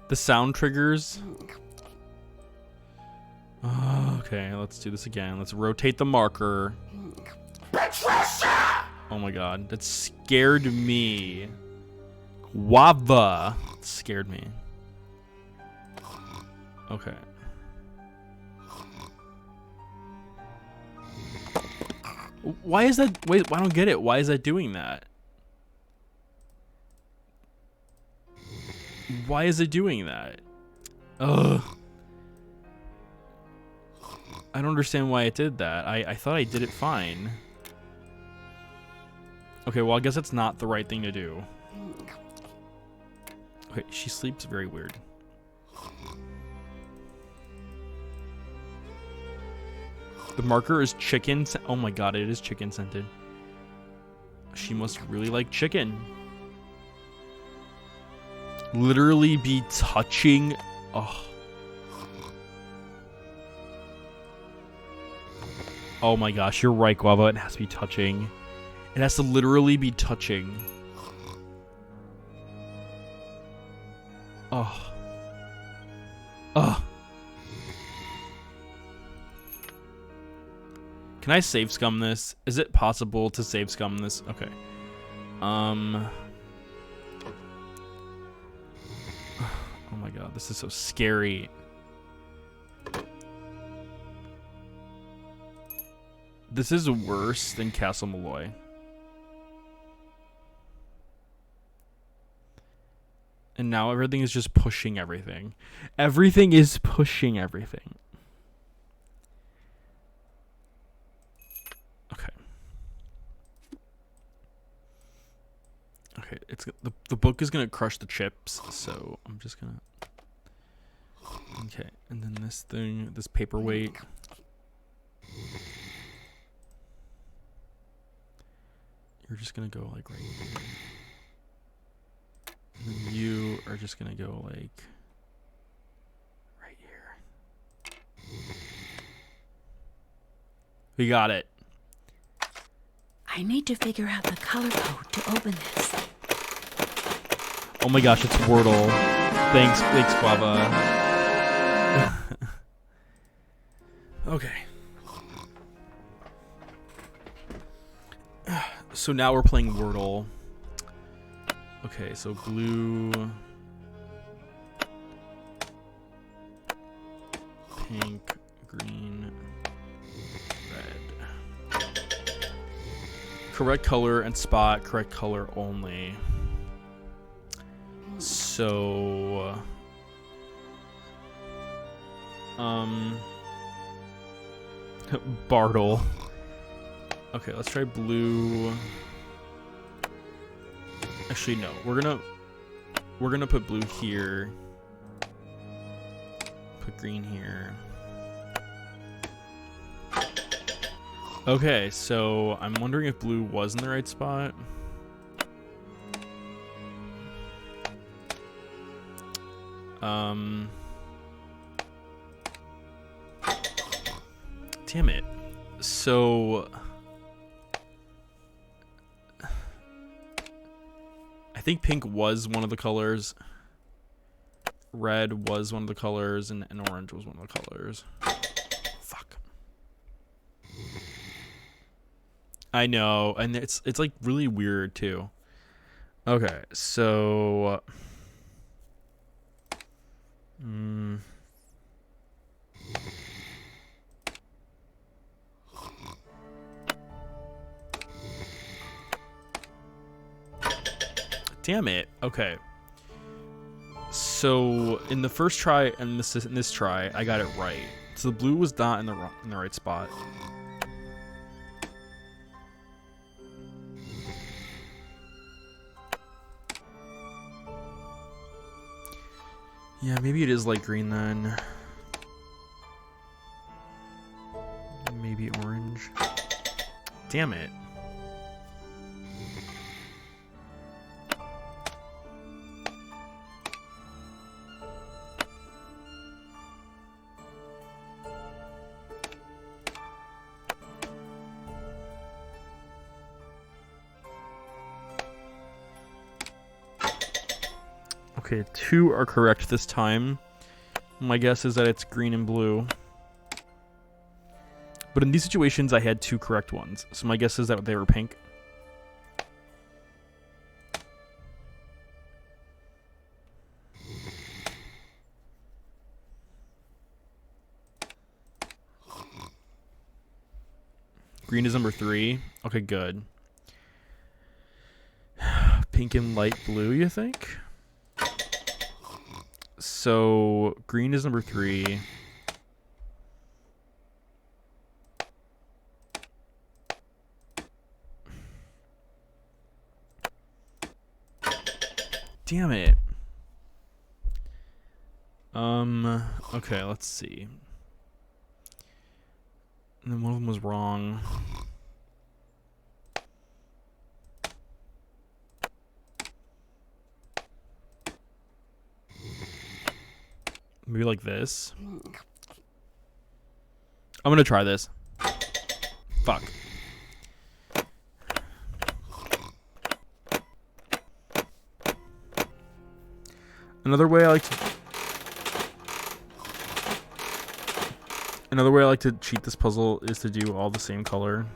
The sound triggers. Oh, okay, let's do this again. Let's rotate the marker. Patricia! Oh my god, that scared me. Guava. It scared me. Okay. Why is that? Wait, I don't get it. Why is that doing that? Why is it doing that? Ugh. I don't understand why it did that. I thought I did it fine. Okay, well, I guess that's not the right thing to do. Okay, she sleeps very weird. The marker is chicken. Oh my god, it is chicken scented. She must really like chicken. Literally be touching. Oh. Oh my gosh, you're right, Guava. It has to be touching. It has to literally be touching. Oh. Oh. Can I save scum this? Is it possible to save scum this? Okay. Oh my god, this is so scary. This is worse than Castle Malloy. And now everything is just pushing everything. Everything is pushing everything. Okay. Okay, it's the book is gonna crush the chips, so I'm just gonna. Okay, and then this thing, this paperweight. You're just gonna go like right here. And then you are just gonna go like right here. We got it. I need to figure out the color code to open this. Oh my gosh, it's Wordle. Thanks, Guava. Okay. So now we're playing Wordle. Okay, so blue, pink, green, red. Correct color and spot, correct color only. So, Bartle. Okay, let's try blue. Actually, no. We're gonna put blue here. Put green here. Okay, so I'm wondering if blue was in the right spot. Damn it. So I think pink was one of the colors. Red was one of the colors, and orange was one of the colors. Fuck. I know, and it's like really weird too. Okay, so damn it. Okay. So in the first try and this try, I got it right. So the blue was not in the right spot. Yeah, maybe it is light green then. Maybe orange. Damn it. Okay, 2 are correct this time. My guess is that it's green and blue. But in these situations, I had 2 correct ones. So my guess is that they were pink. Green is number 3. Okay, good. Pink and light blue, you think? So green is number 3. Damn it. Okay, let's see. And then one of them was wrong. Maybe like this. I'm gonna try this. Fuck. Another way I like to cheat this puzzle is to do all the same color.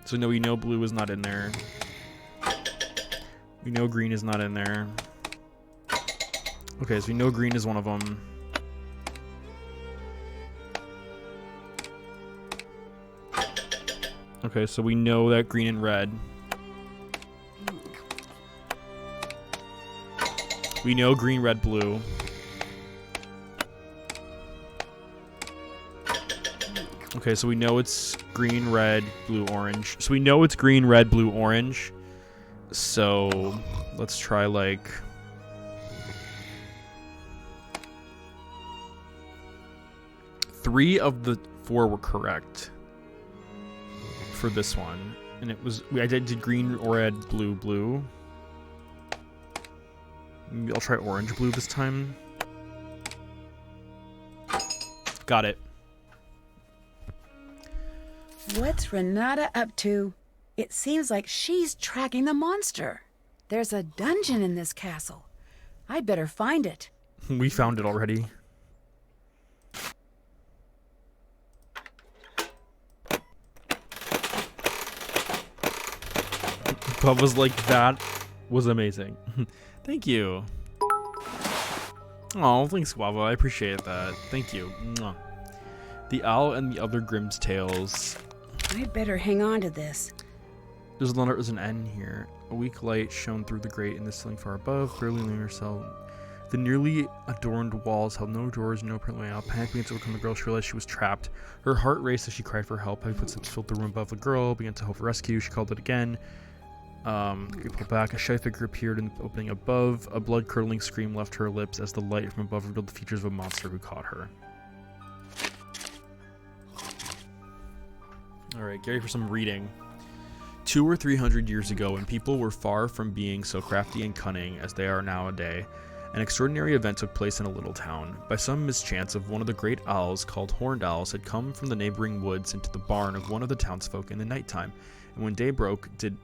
So no, we know blue is not in there. We know green is not in there. Okay, so we know green is one of them. Okay, so we know that green and red. We know green, red, blue. Okay, so we know it's green, red, blue, orange. So we know it's green, red, blue, orange. So let's try like... Three of the 4 were correct for this one. And it was... I did green, red, blue, blue. Maybe I'll try orange, blue this time. Got it. What's Renata up to? It seems like she's tracking the monster. There's a dungeon in this castle. I'd better find it. We found it already. Bubba's like, that was amazing. Thank you. Oh, thanks, Guava. I appreciate that. Thank you. Mwah. The Owl and the Other Grimm's Tales. I'd better hang on to this. There's an N here. A weak light shone through the grate in the ceiling far above, barely leaving herself. The nearly adorned walls held no doors, no apparent way out. Panic began to overcome the girl. She realized she was trapped. Her heart raced as she cried for help. Heavy footsteps filled the room above the girl, began to hope for rescue. She called it again. She pulled back. A shy figure appeared in the opening above. A blood-curdling scream left her lips as the light from above revealed the features of a monster who caught her. Alright, Gary, for some reading. 200 or 300 years ago, when people were far from being so crafty and cunning as they are nowadays, an extraordinary event took place in a little town. By some mischance of one of the great owls called horned owls had come from the neighboring woods into the barn of one of the townsfolk in the nighttime, and when day broke did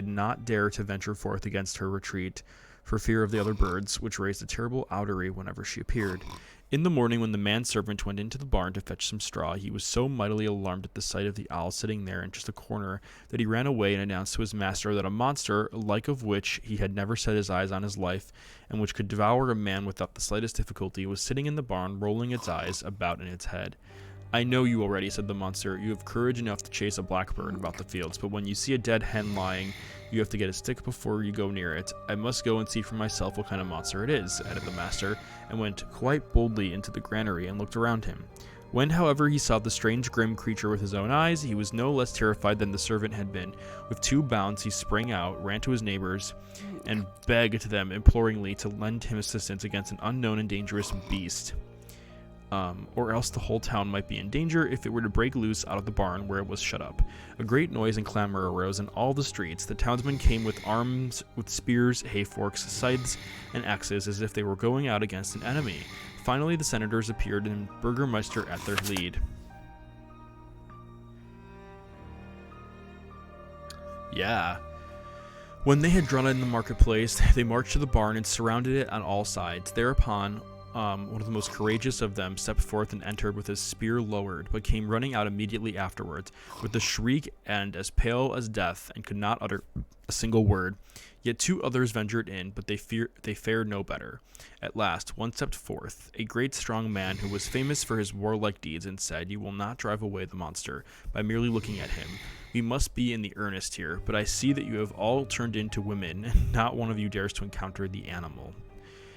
not dare to venture forth against her retreat for fear of the other birds, which raised a terrible oudery whenever she appeared. In the morning, when the manservant went into the barn to fetch some straw, he was so mightily alarmed at the sight of the owl sitting there in just a corner that he ran away and announced to his master that a monster, like of which he had never set his eyes on his life, and which could devour a man without the slightest difficulty, was sitting in the barn, rolling its eyes about in its head. "I know you already," said the monster. "You have courage enough to chase a blackbird about the fields, but when you see a dead hen lying, you have to get a stick before you go near it. I must go and see for myself what kind of monster it is," added the master, and went quite boldly into the granary and looked around him. When, however, he saw the strange grim creature with his own eyes, he was no less terrified than the servant had been. With 2 bounds he sprang out, ran to his neighbors, and begged them imploringly to lend him assistance against an unknown and dangerous beast. Or else the whole town might be in danger if it were to break loose out of the barn where it was shut up. A great noise and clamor arose in all the streets. The townsmen came with arms, with spears, hayforks, scythes, and axes, as if they were going out against an enemy. Finally, the senators appeared, and Burgermeister at their lead. Yeah. When they had drawn it in the marketplace, they marched to the barn and surrounded it on all sides. Thereupon, one of the most courageous of them stepped forth and entered with his spear lowered, but came running out immediately afterwards, with a shriek and as pale as death, and could not utter a single word. Yet 2 others ventured in, but they fared no better. At last, one stepped forth, a great strong man who was famous for his warlike deeds, and said, "You will not drive away the monster by merely looking at him. We must be in the earnest here, but I see that you have all turned into women, and not one of you dares to encounter the animal."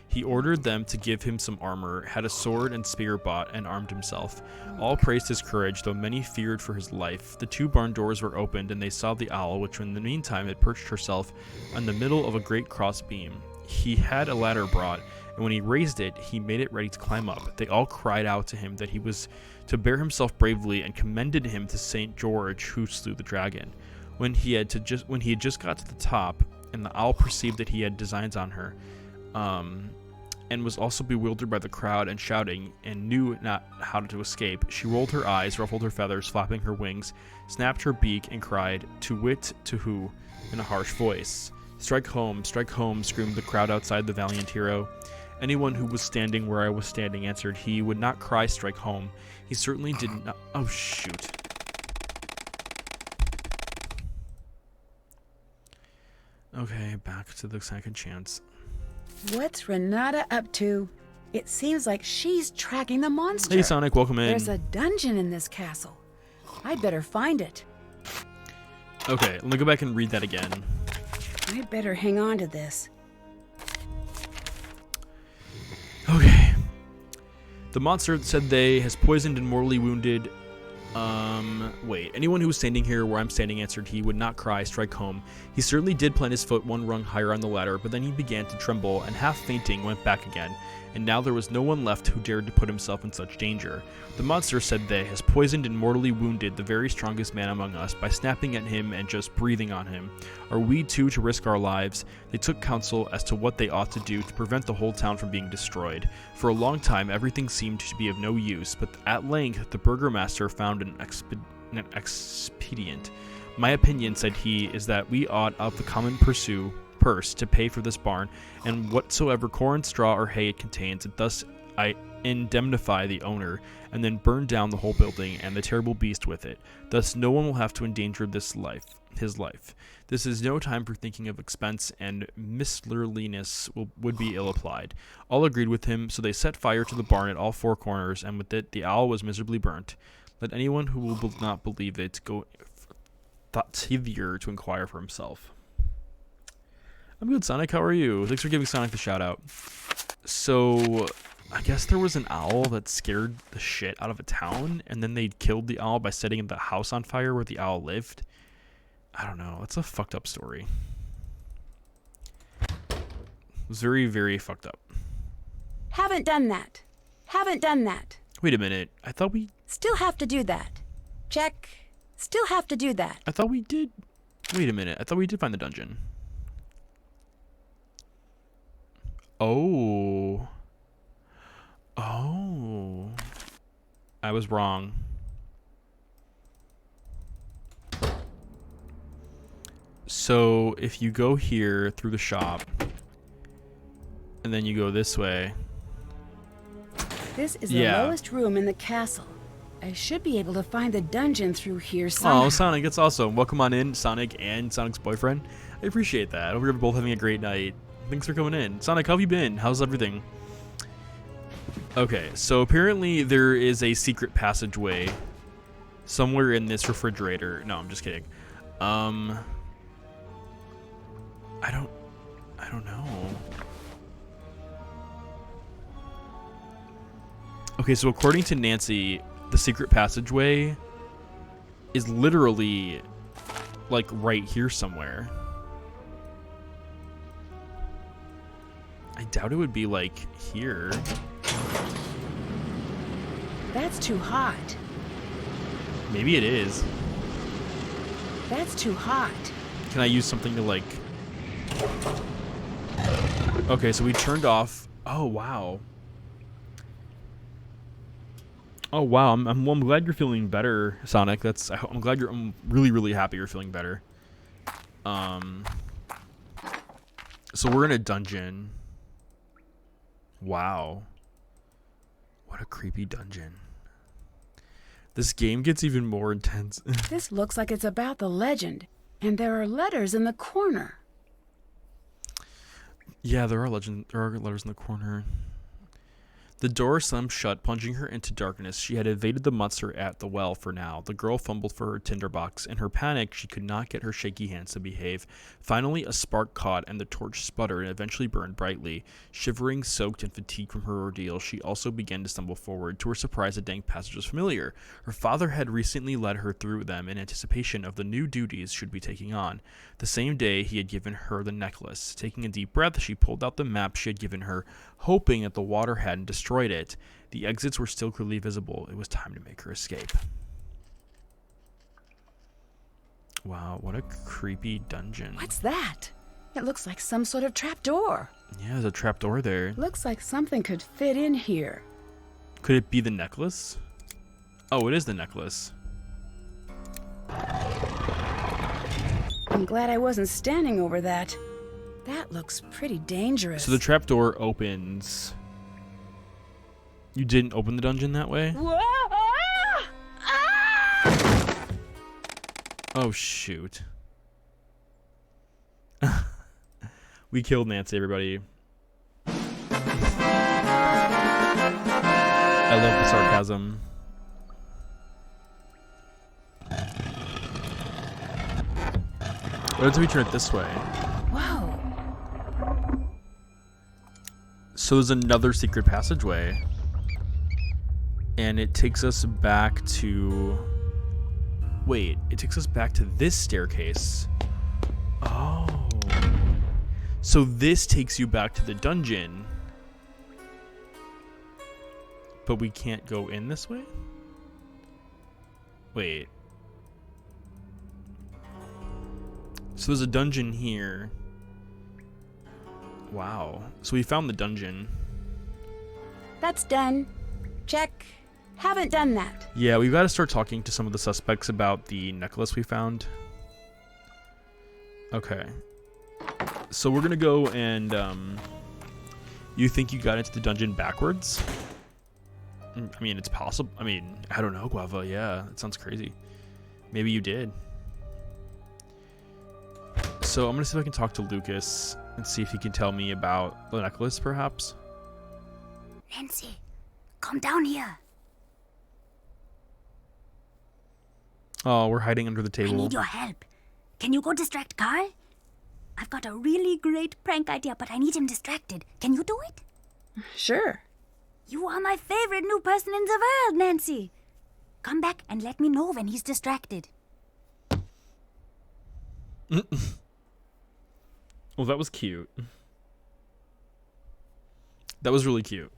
He ordered them to give him some armor, had a sword and spear bought, and armed himself. All praised his courage, though many feared for his life. The 2 barn doors were opened, and they saw the owl, which in the meantime had perched herself on the middle of a great cross beam. He had a ladder brought, and when he raised it, he made it ready to climb up. They all cried out to him that he was to bear himself bravely, and commended him to St. George, who slew the dragon. When he had just got to the top, and the owl perceived that he had designs on her, and was also bewildered by the crowd and shouting, and knew not how to escape, she rolled her eyes, ruffled her feathers, flapping her wings, snapped her beak, and cried, "To wit, to who?" in a harsh voice. strike home, screamed the crowd outside the valiant hero. Anyone who was standing where I was standing, answered he, would not cry strike home. He certainly did not. Oh, shoot. Okay, back to the second chance. What's Renata up to? It seems like she's tracking the monster. Hey, Sonic, welcome in. There's a dungeon in this castle. I'd better find it. Okay, let me go back and read that again. I'd better hang on to this. Okay. The monster, said they, has poisoned and mortally wounded. Wait. Anyone who was standing here where I'm standing, answered he, would not cry, strike home. He certainly did plant his foot 1 rung higher on the ladder, but then he began to tremble, and half fainting, went back again. And now there was no one left who dared to put himself in such danger. The monster, said they, has poisoned and mortally wounded the very strongest man among us by snapping at him and just breathing on him. Are we too to risk our lives? They took counsel as to what they ought to do to prevent the whole town from being destroyed. For a long time everything seemed to be of no use, but at length the burgomaster found an expedient. My opinion, said he, is that we ought of the common purse to pay for this barn, and whatsoever corn, straw, or hay it contains, and thus I indemnify the owner, and then burn down the whole building and the terrible beast with it. Thus no one will have to endanger his life. This is no time for thinking of expense, and miserliness would be ill applied. All agreed with him, so they set fire to the barn at all 4 corners, and with it the owl was miserably burnt. Let anyone who will not believe it go thither to inquire for himself. I'm good, Sonic. How are you? Thanks for giving Sonic the shout out. So, I guess there was an owl that scared the shit out of a town, and then they killed the owl by setting the house on fire where the owl lived. I don't know. It's a fucked up story. It was very, very fucked up. Haven't done that. Wait a minute. I thought we... Still have to do that. Check. Still have to do that. I thought we did... Wait a minute. I thought we did find the dungeon. Oh. I was wrong. So, if you go here through the shop, and then you go this way... This is the lowest room in the castle. I should be able to find the dungeon through here somehow. Oh, Sonic, that's awesome. Welcome on in, Sonic and Sonic's boyfriend. I appreciate that. I hope you're both having a great night. Thanks for coming in. Sonic, how have you been? How's everything? Okay, so apparently there is a secret passageway somewhere in this refrigerator. No, I'm just kidding. I don't know. Okay, so according to Nancy, the secret passageway is literally like right here somewhere. I doubt it would be like here. That's too hot. Maybe it is. That's too hot. Can I use something to like... Okay, so we turned off... Oh, wow. Oh, wow. I'm glad you're feeling better, Sonic. I'm really, really happy you're feeling better. So we're in a dungeon. Wow. What a creepy dungeon. This game gets even more intense. This looks like it's about the legend, and there are letters in the corner. Yeah, there are letters in the corner. The door slammed shut, plunging her into darkness. She had evaded the monster at the well for now. The girl fumbled for her tinderbox. In her panic, she could not get her shaky hands to behave. Finally, a spark caught, and the torch sputtered and eventually burned brightly. Shivering, soaked, and fatigued from her ordeal, she also began to stumble forward. To her surprise, the dank passage was familiar. Her father had recently led her through them in anticipation of the new duties she should be taking on. The same day, he had given her the necklace. Taking a deep breath, she pulled out the map she had given her, hoping that the water hadn't destroyed it. The exits were still clearly visible. It was time to make her escape. Wow, what a creepy dungeon. What's that? It looks like some sort of trapdoor. Yeah, there's a trapdoor there. Looks like something could fit in here. Could it be the necklace? Oh, it is the necklace. I'm glad I wasn't standing over that. That looks pretty dangerous. So the trapdoor opens. You didn't open the dungeon that way? Oh, shoot. We killed Nancy, everybody. I love the sarcasm. What if we turn it this way? Whoa. So there's another secret passageway. And it takes us back to... Wait, it takes us back to this staircase. Oh. So this takes you back to the dungeon. But we can't go in this way? Wait. So there's a dungeon here. Wow. So we found the dungeon. That's done. Check. Haven't done that. Yeah, we've got to start talking to some of the suspects about the necklace we found. Okay. So we're going to go and, you think you got into the dungeon backwards? I mean, it's possible. I mean, I don't know, Guava. Yeah, that sounds crazy. Maybe you did. So I'm going to see if I can talk to Lucas and see if he can tell me about the necklace, perhaps. Nancy, come down here. Oh, we're hiding under the I table. need your help. Can you go distract Carl? I've got a really great prank idea, but I need him distracted. Can you do it? Sure. You are my favorite new person in the world, Nancy. Come back and let me know when he's distracted. Well, that was cute. That was really cute.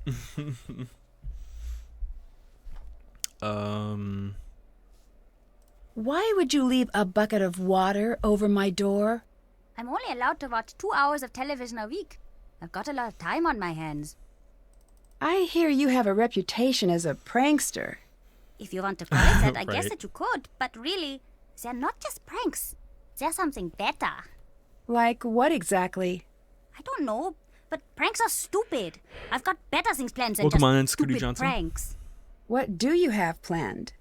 Why would you leave a bucket of water over my door? I'm only allowed to watch 2 hours of television a week. I've got a lot of time on my hands. I hear you have a reputation as a prankster. If you want to call it that, I Right. guess that you could. But really, they're not just pranks. They're something better. Like what exactly? I don't know, but pranks are stupid. I've got better things planned than Welcome just on, Scooty stupid Johnson. pranks. What do you have planned?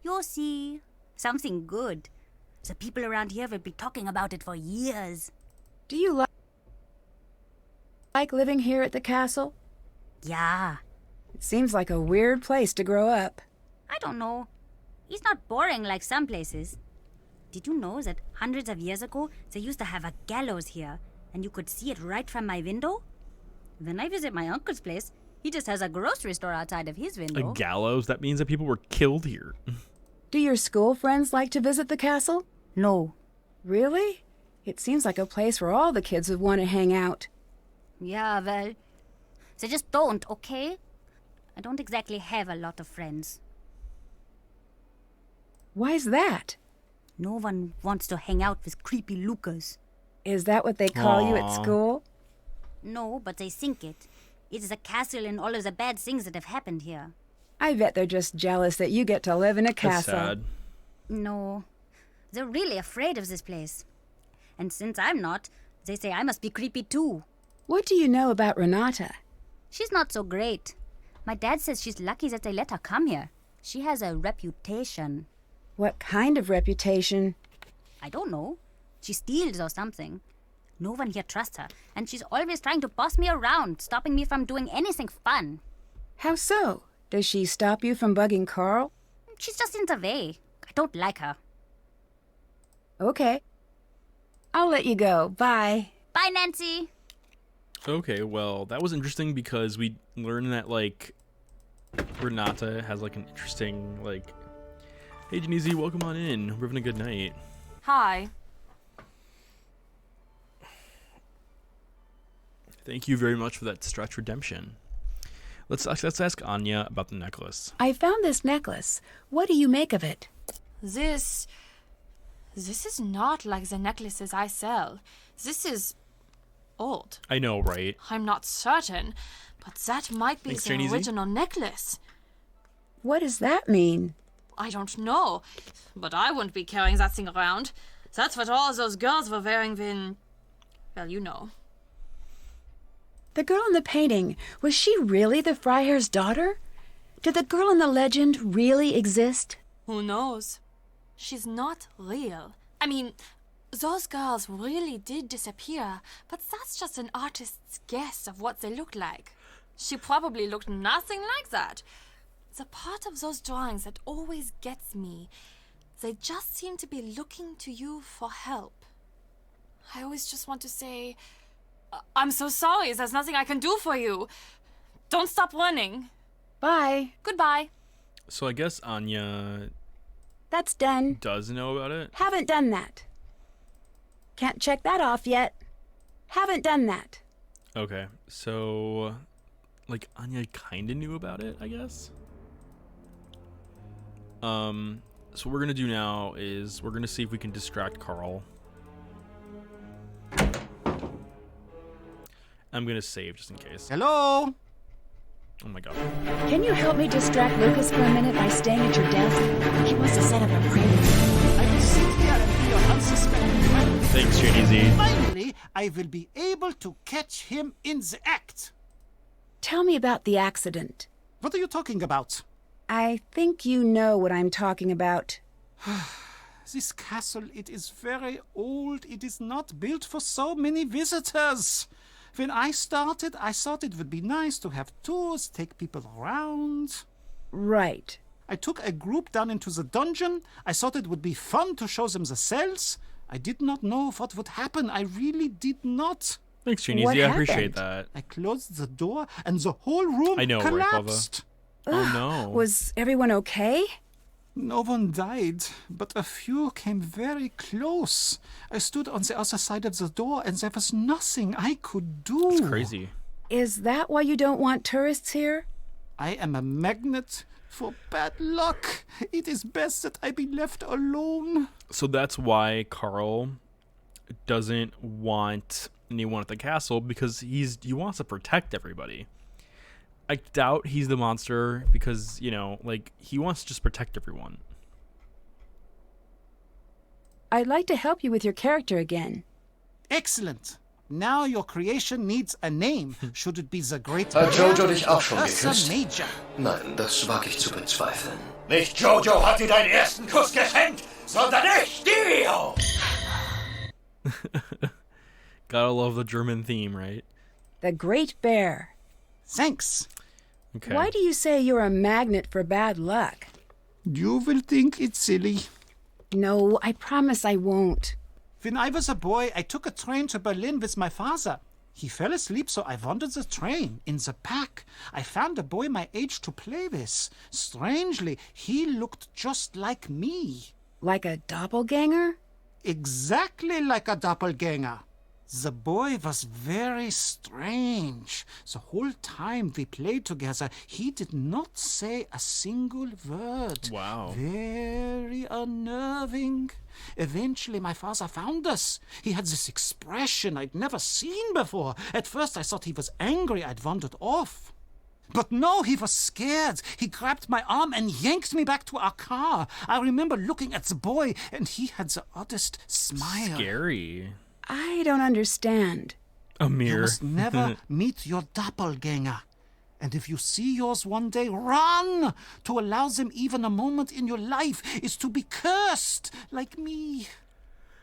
You'll see. Something good. The people around here will be talking about it for years. Do you like living here at the castle? Yeah. It seems like a weird place to grow up. I don't know. It's not boring like some places. Did you know that hundreds of years ago, they used to have a gallows here, and you could see it right from my window? When I visit my uncle's place, he just has a grocery store outside of his window. A gallows? That means that people were killed here. Do your school friends like to visit the castle? No. Really? It seems like a place where all the kids would want to hang out. Yeah, well, they just don't, okay? I don't exactly have a lot of friends. Why's that? No one wants to hang out with creepy Lucas. Is that what they call you at Aw. school? No, but they think it. It is a castle and all of the bad things that have happened here. I bet they're just jealous that you get to live in a That's castle. sad. No, they're really afraid of this place. And since I'm not, They say I must be creepy too. What do you know about Renata? She's not so great. My dad says she's lucky that they let her come here. She has a reputation. What kind of reputation? I don't know. She steals or something. No one here trusts her, and she's always trying to boss me around, stopping me from doing anything fun. How so? Does she stop you from bugging Carl? She's just in the way. I don't like her. Okay. I'll let you go. Bye. Bye, Nancy. Okay, well, that was interesting because we learned that, like, Renata has, like, an interesting, like, hey, Janice, welcome on in. We're having a good night. Hi. Thank you very much for that stretch redemption. Let's ask Anya about the necklace. I found this necklace. What do you make of it? This is not like the necklaces I sell. This is old. I know, right? I'm not certain, but that might be the original necklace. What does that mean? I don't know, but I wouldn't be carrying that thing around. That's what all those girls were wearing when... well, you know. The girl in the painting, was she really the Freiherr's daughter? Did the girl in the legend really exist? Who knows? She's not real. I mean, those girls really did disappear, but that's just an artist's guess of what they looked like. She probably looked nothing like that. The part of those drawings that always gets me, they just seem to be looking to you for help. I always just want to say, I'm so sorry, there's nothing I can do for you. Don't stop running. Bye. Goodbye. So I guess Anya... That's done. Does know about it? Haven't done that. Can't check that off yet. Haven't done that. Okay, so... like, Anya kinda knew about it, I guess? So what we're gonna do now is we're gonna see if we can distract Carl. I'm gonna save just in case. Hello? Oh my god. Can you help me distract Lucas for a minute by staying at your desk? He wants to set up a prank. I will sit here and be your unsuspecting friend. Thanks, JDZ. Finally, I will be able to catch him in the act. Tell me about the accident. What are you talking about? I think you know what I'm talking about. This castle, it is very old. It is not built for so many visitors. When I started, I thought it would be nice to have tours, take people around. Right. I took a group down into the dungeon. I thought it would be fun to show them the cells. I did not know what would happen. I really did not. Thanks, Janice. I appreciate that. I closed the door and the whole room collapsed. Oh no. Was everyone okay? No one died, but a few came very close. I stood on the other side of the door and there was nothing I could do. That's crazy. Is that why you don't want tourists here? I am a magnet for bad luck. It is best that I be left alone. So that's why Carl doesn't want anyone at the castle, because he wants to protect everybody. I doubt he's the monster because, you know, like, he wants to just protect everyone. I'd like to help you with your character again. Excellent. Now your creation needs a name. Should it be the Great Hat Bear Jojo dich auch schon or geküsst? the Major? Nein, das wage ich zu bezweifeln. Nicht Jojo hat dir deinen ersten Kuss geschenkt, sondern ich dir! Gotta love the German theme, right? The Great Bear. Thanks. Okay. Why do you say you're a magnet for bad luck? You will think it's silly. No, I promise I won't. When I was a boy, I took a train to Berlin with my father. He fell asleep, so I wandered the train. In the back, I found a boy my age to play with. Strangely, he looked just like me. Like a doppelganger? Exactly like a doppelganger. The boy was very strange. The whole time we played together, he did not say a single word. Wow. Very unnerving. Eventually, my father found us. He had this expression I'd never seen before. At first, I thought he was angry I'd wandered off. But no, he was scared. He grabbed my arm and yanked me back to our car. I remember looking at the boy, and he had the oddest smile. Scary. I don't understand. A mirror. You must never meet your doppelganger. And if you see yours one day, run! To allow them even a moment in your life is to be cursed, like me.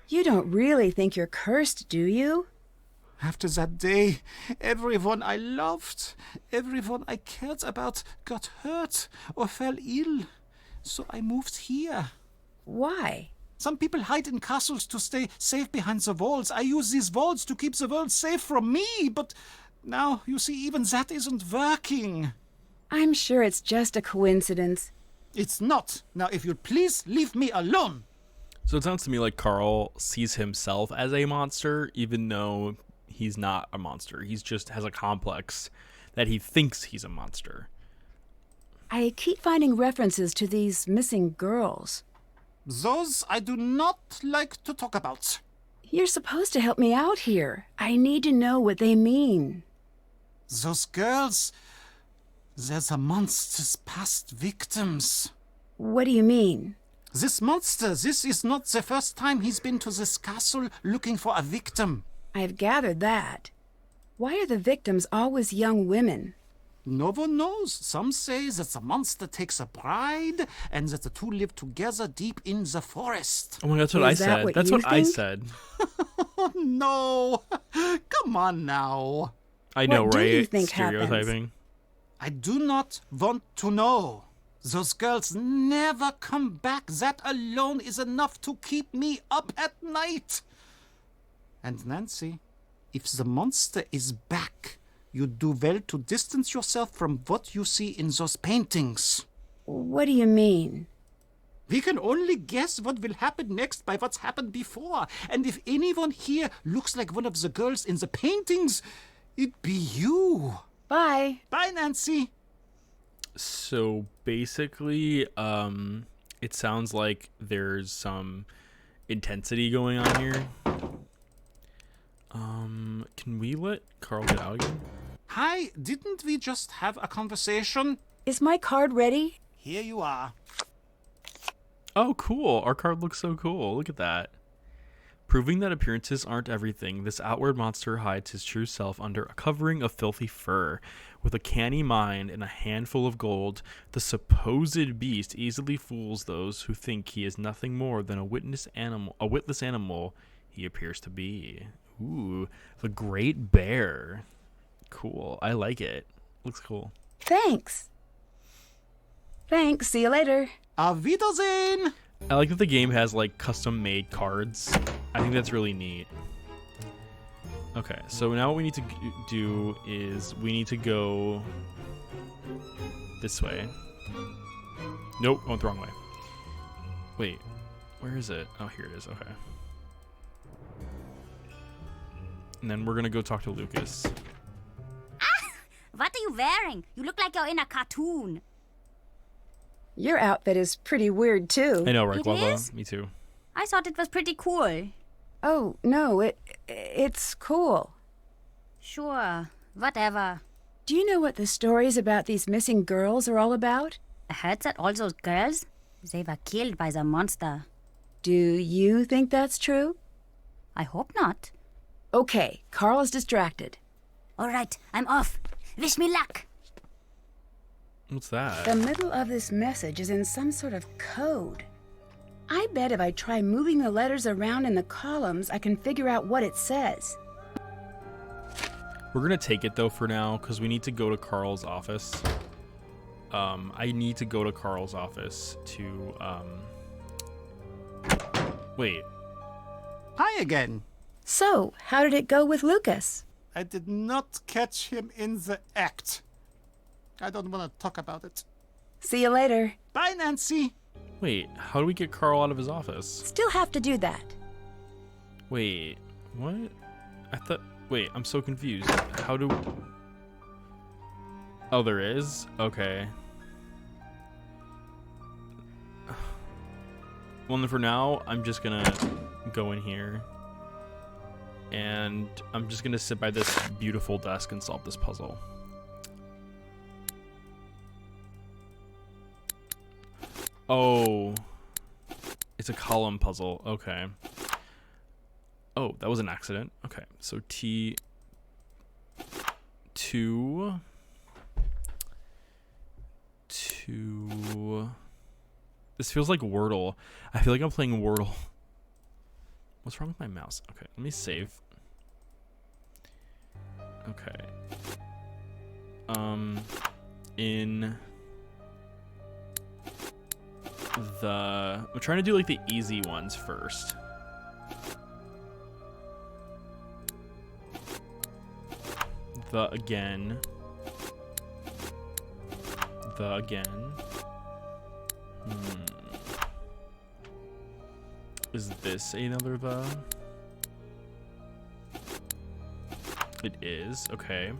You don't really think you're cursed, do you? After that day, everyone I loved, everyone I cared about got hurt or fell ill. So I moved here. Why? Some people hide in castles to stay safe behind the walls. I use these walls to keep the world safe from me, but now, you see, even that isn't working. I'm sure it's just a coincidence. It's not. Now, if you'll please leave me alone. So it sounds to me like Carl sees himself as a monster, even though he's not a monster. He's just has a complex that he thinks he's a monster. I keep finding references to these missing girls. Those I do not like to talk about. You're supposed to help me out here. I need to know what they mean. Those girls, they're the monster's past victims. What do you mean? This monster, this is not the first time he's been to this castle looking for a victim. I've gathered that. Why are the victims always young women? No one knows. Some say that the monster takes a bride and that the two live together deep in the forest. Oh my God, that's what I said. That's what I said. No. Come on now. I know, what right? Do you think Stereotyping. happens? I do not want to know. Those girls never come back. That alone is enough to keep me up at night. And Nancy, if the monster is back, you do well to distance yourself from what you see in those paintings. What do you mean? We can only guess what will happen next by what's happened before. And if anyone here looks like one of the girls in the paintings, it'd be you. Bye. Bye, Nancy. So basically, it sounds like there's some intensity going on here. Can we let Carl get out again? Hi, didn't we just have a conversation? Is my card ready? Here you are. Oh, cool. Our card looks so cool. Look at that. Proving that appearances aren't everything, this outward monster hides his true self under a covering of filthy fur. With a canny mind and a handful of gold, the supposed beast easily fools those who think he is nothing more than a witless animal he appears to be. Ooh, the Great Bear. Cool. I like it. Looks cool. Thanks. See you later. Auf Wiedersehen! I like that the game has like custom made cards. I think that's really neat. Okay, so now what we need to do is we need to go this way. Nope, I went the wrong way. Wait, where is it? Oh, here it is. Okay. And then we're gonna go talk to Lucas. What are you wearing? You look like you're in a cartoon. Your outfit is pretty weird, too. I know, right, It Lava? is? Me too. I thought it was pretty cool. Oh, no, it's cool. Sure, whatever. Do you know what the stories about these missing girls are all about? I heard that all those girls, they were killed by the monster. Do you think that's true? I hope not. Okay, Carl is distracted. All right, I'm off. Wish me luck. What's that? The middle of this message is in some sort of code. I bet if I try moving the letters around in the columns, I can figure out what it says. We're gonna take it though for now because we need to go to Carl's office. I need to go to Carl's office to wait. Hi again. So, how did it go with Lucas? I did not catch him in the act. I don't want to talk about it. See you later. Bye, Nancy. Wait, how do we get Carl out of his office? Still have to do that. Wait, what? Wait, I'm so confused. How do... Oh, there is? Okay. Well, then for now, I'm just gonna go in here. And I'm just gonna sit by this beautiful desk and solve this puzzle. Oh. It's a column puzzle. Okay. Oh, that was an accident. Okay, so T2. This feels like Wordle. I feel like I'm playing Wordle. What's wrong with my mouse? Okay, let me save. Okay. In I'm trying to do like the easy ones first. The again. Is this another the? It is. Okay.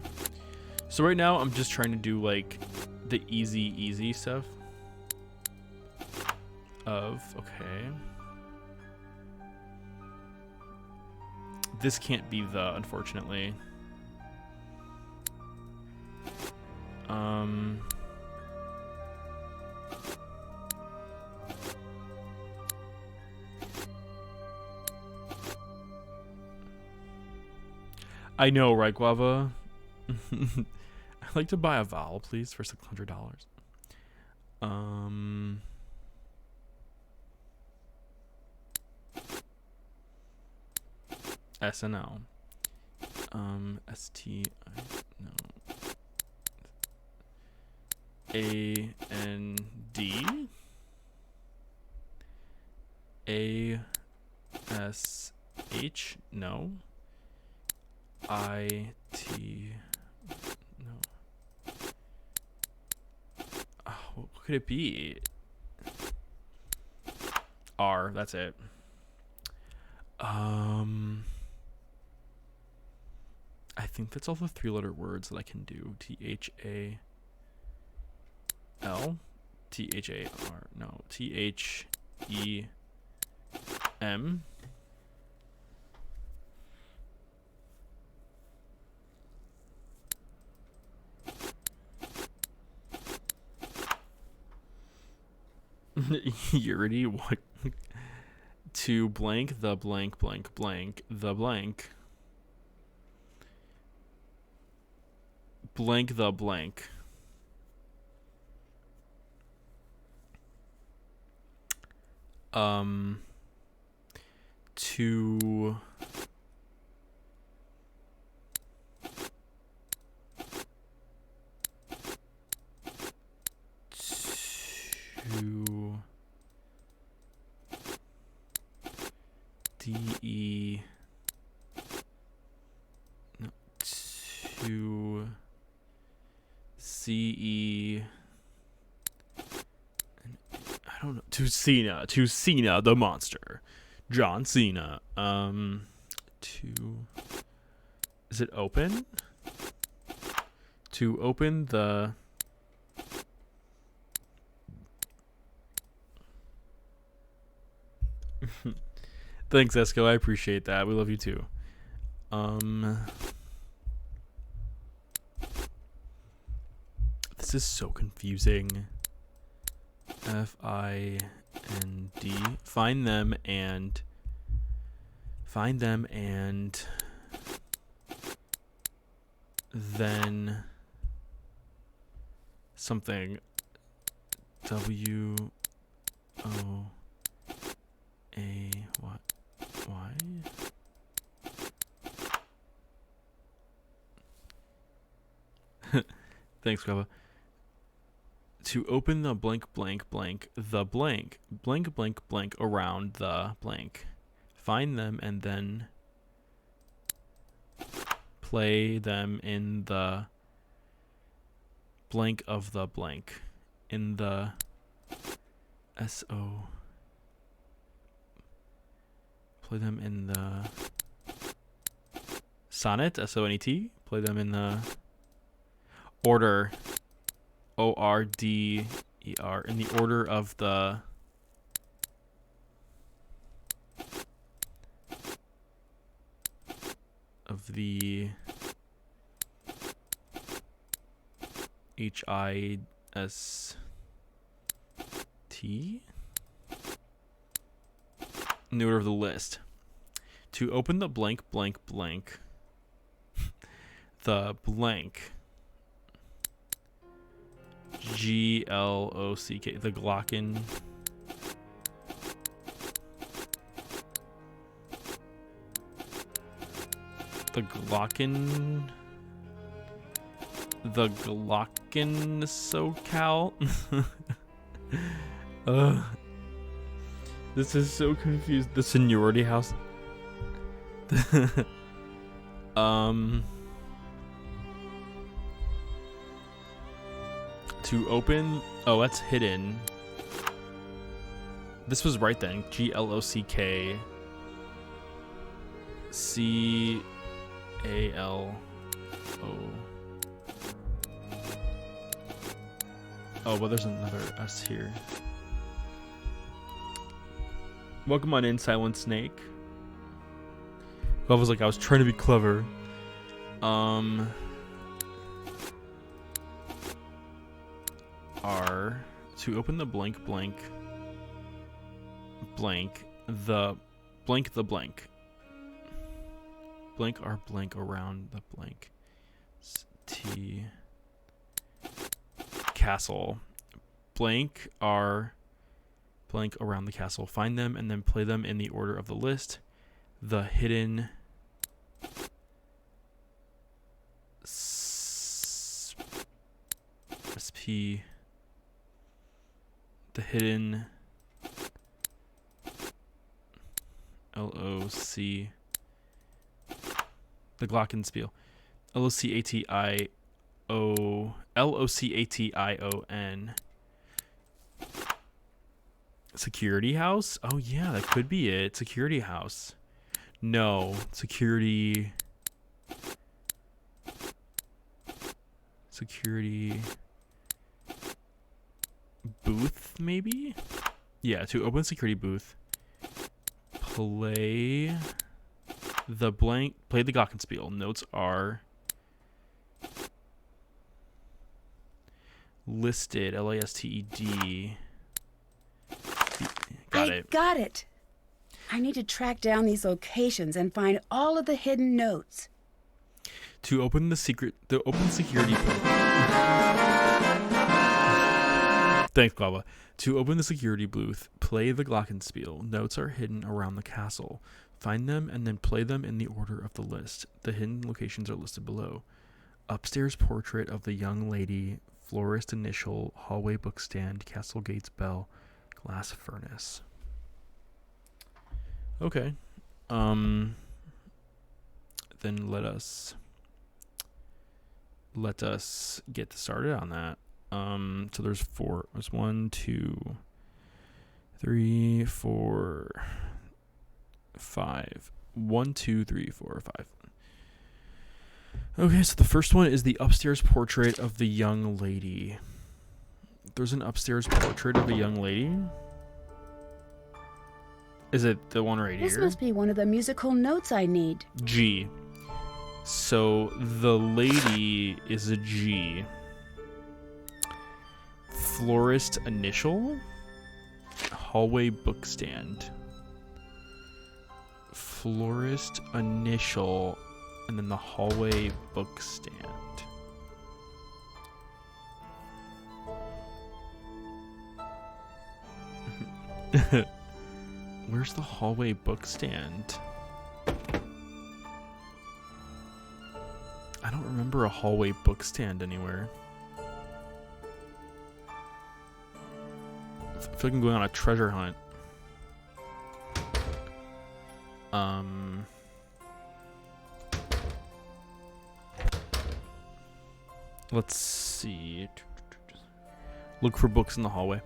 So right now I'm just trying to do like the easy stuff. Okay. This can't be the, unfortunately. I know, right, Guava? I'd like to buy a vowel, please, for $600. SNL. ST. No. AND. ASH. No. IT. No. Oh, what could it be? R. That's it. I think that's all the 3-letter words that I can do. THAL. THAR. No. THEM. Unity, what? To blank the blank blank blank the blank blank the blank. To DE no to CE I don't know, to Cena the monster, John Cena. To is it open? To open the Thanks, Esco. I appreciate that. We love you too. This is so confusing. FIND. Find them and then something. WOA what? Why? Thanks, Grava. To open the blank blank blank the blank blank blank blank around the blank. Find them and then play them in the blank of the blank. In the SO. Play them in the sonnet, SONET. Play them in the order, ORDER, in the order of the HIST. In the order of the list. To open the blank blank blank. The blank. Glock. The Glocken. The Glocken. The Glocken SoCal. This is so confused. The seniority house. To open. Oh, that's hidden. This was right then. GLOCK. CALO. Oh, well, there's another S here. Welcome on in, Silent Snake. I was like, I was trying to be clever. R to open the blank blank blank the blank the blank blank R blank around the blank T castle blank R blank around the castle. Find them and then play them in the order of the list. The hidden SP. The hidden LOC. The Glockenspiel. LOCATION. Security house? Oh yeah, that could be it. Security house. No. Security booth, maybe? Yeah, to open security booth. Play the Glockenspiel. Notes are listed. LASTED. Got it. I need to track down these locations and find all of the hidden notes. To open the security booth. Thanks, Glava. To open the security booth, play the Glockenspiel. Notes are hidden around the castle. Find them and then play them in the order of the list. The hidden locations are listed below. Upstairs portrait of the young lady, florist initial, hallway bookstand, castle gates bell, glass furnace. Okay. Then let us get started on that. So there's 4. There's 1, 2, 3, 4, 5. 1, 2, 3, 4, 5. Okay, so the first one is the upstairs portrait of the young lady. There's an upstairs portrait of a young lady. Is it the one right here? This must be one of the musical notes I need. G. So the lady is a G. Florist initial. Hallway bookstand. Florist initial. And then the hallway bookstand. Where's the hallway bookstand? I don't remember a hallway bookstand anywhere. I feel like I'm going on a treasure hunt. Let's see. Look for books in the hallway.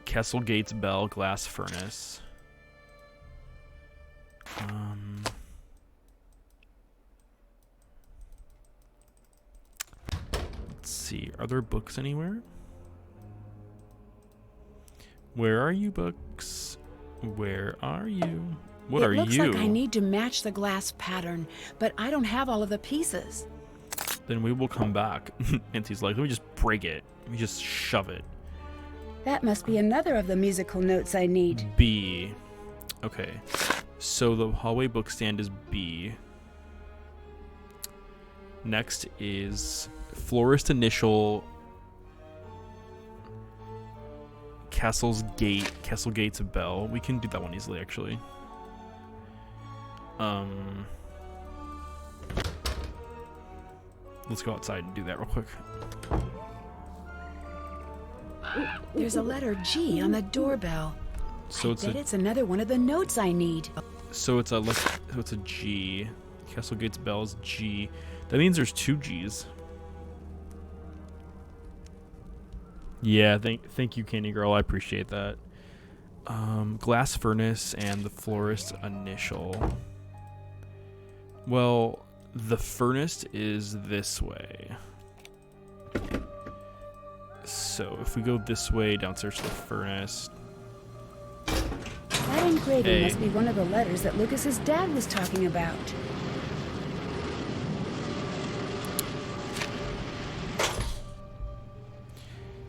Castle gates bell, glass furnace. Let's see. Are there books anywhere? Where are you, books? Where are you? What are you? It looks like I need to match the glass pattern, but I don't have all of the pieces. Then we will come back. And he's like, let me just break it. Let me just shove it. That must be another of the musical notes I need. B. Okay. So the hallway book stand is B. Next is florist initial, Castle Gate's bell. We can do that one easily, actually. Let's go outside and do that real quick. There's a letter G on the doorbell. So it's another one of the notes I need. So it's a G. Castle Gate's bell is G. That means there's 2 G's. Yeah, thank you, Candy Girl. I appreciate that. Glass furnace and the florist initial. Well, the furnace is this way. So if we go this way downstairs to the furnace. That engraving must be one of the letters that Lucas's dad was talking about.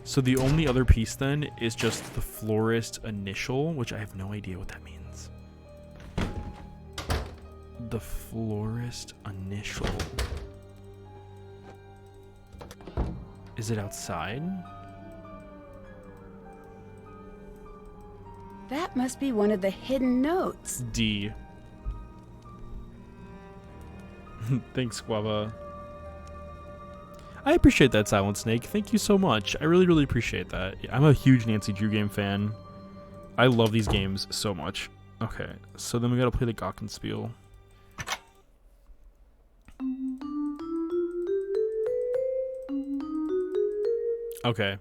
So the only other piece then is just the florist initial, which I have no idea what that means. The florist initial. Is it outside? That must be one of the hidden notes. D. Thanks, Guava. I appreciate that, Silent Snake. Thank you so much. I really, really appreciate that. I'm a huge Nancy Drew game fan. I love these games so much. Okay, so then we gotta play the Glockenspiel. Okay.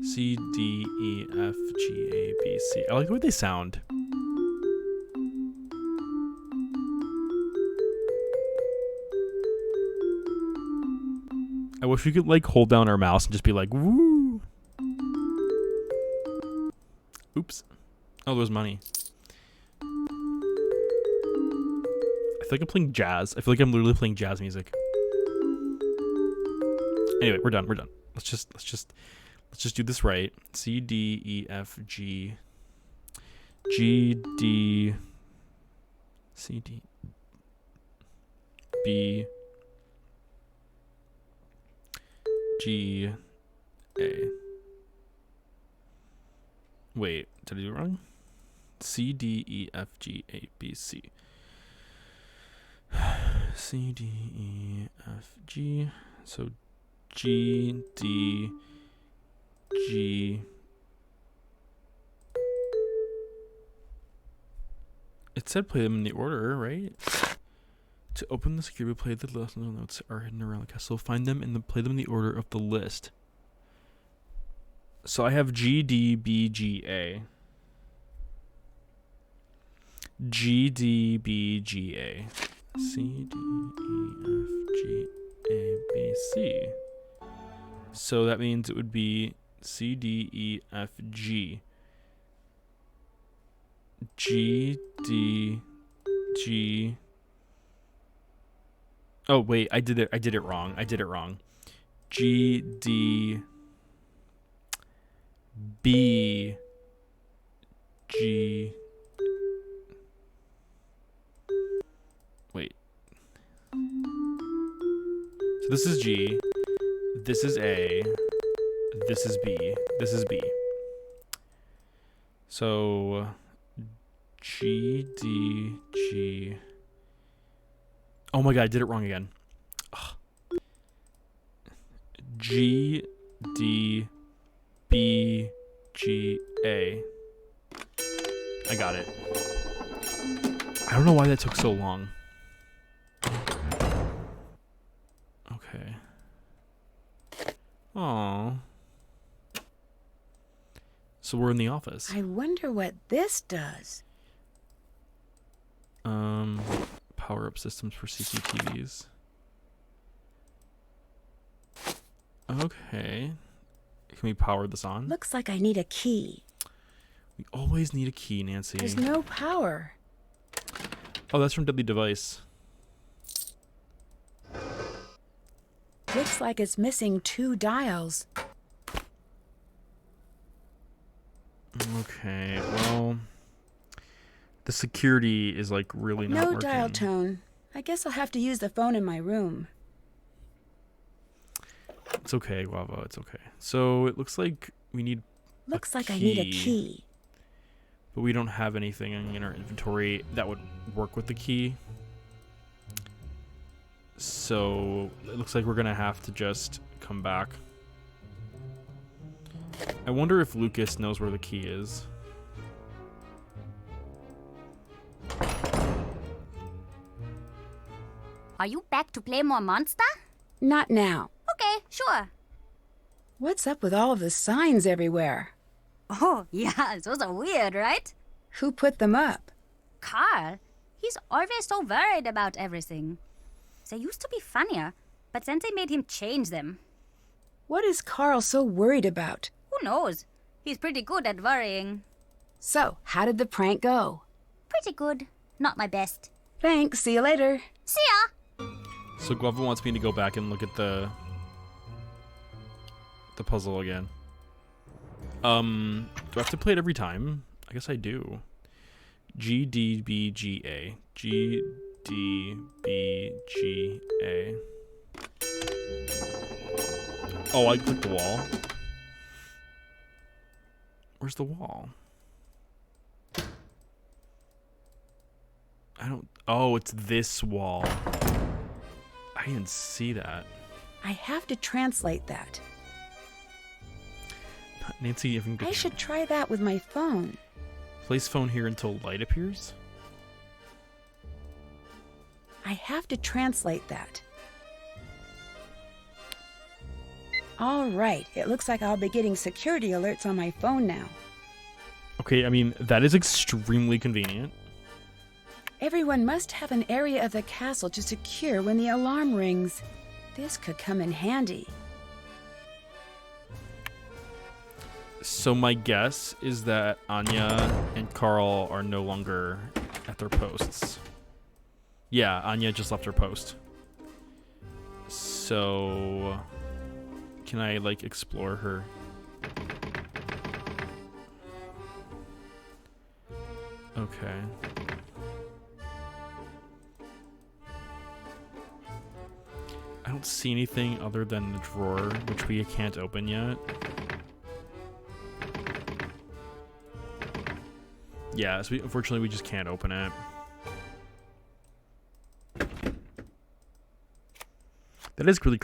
C, D, E, F, G, A, B, C. I like the way they sound. I wish we could like hold down our mouse and just be like, woo. Oops. Oh, there's money. I feel like I'm playing jazz. I feel like I'm literally playing jazz music. Anyway, we're done. We're done. Let's just do this right. C, D, E, F, G, G, D, C, D, B, G, A. Wait, did I do it wrong? C, D, E, F, G, A, B, C. C, D, E, F, G. So G, D, G. It said play them in the order, right? To open the security, play the list. Notes are hidden around the castle. Find them and play them in the order of the list. So I have G, D, B, G, A. G, D, B, G, A. C, D, E, F, G, A, B, C. So that means it would be C, D, E, F, G. G, D, G. Oh wait, I did it wrong. G, D, B, G. Wait. So this is G. This is A. This is B. This is B. So G, D, G. Oh my god, I did it wrong again. Ugh. G, D, B, G, A. I got it. I don't know why that took so long. Okay. Aww. So we're in the office. I wonder what this does. Power up systems for CCTVs. Okay. Can we power this on? Looks like I need a key. We always need a key, Nancy. There's no power. Oh, that's from W Device. Looks like it's missing 2 dials. Okay, well, The security is like really not No working. dial tone. I guess I'll have to use the phone in my room. It's okay, Guava. It's okay. So it looks like we need. Looks like I need a key. But we don't have anything in our inventory that would work with the key. So it looks like we're gonna have to just come back. I wonder if Lucas knows where the key is. Are you back to play more Monster? Not now. Okay, sure. What's up with all of the signs everywhere? Oh, yeah, those are weird, right? Who put them up? Carl. He's always so worried about everything. They used to be funnier, but then they made him change them. What is Carl so worried about? Who knows? He's pretty good at worrying. So, how did the prank go? Pretty good. Not my best. Thanks, see you later. See ya! So Guava wants me to go back and look at the puzzle again. Do I have to play it every time? I guess I do. G D B G A. G D B G A. Oh, I clicked the wall. Where's the wall? I don't. Oh, it's this wall. I didn't see that. I have to translate that. Nancy, if you can I should try that with my phone. place phone here until light appears. I have to translate that. All right, it looks like I'll be getting security alerts on my phone now. Okay, I mean, that is extremely convenient. Everyone must have an area of the castle to secure when the alarm rings. This could come in handy. So my guess is that Anya and Carl are no longer at their posts. Yeah, Anya just left her post. So can I like explore her? Okay. I don't see anything other than the drawer, which we can't open yet. Yeah, so unfortunately we just can't open it. That is really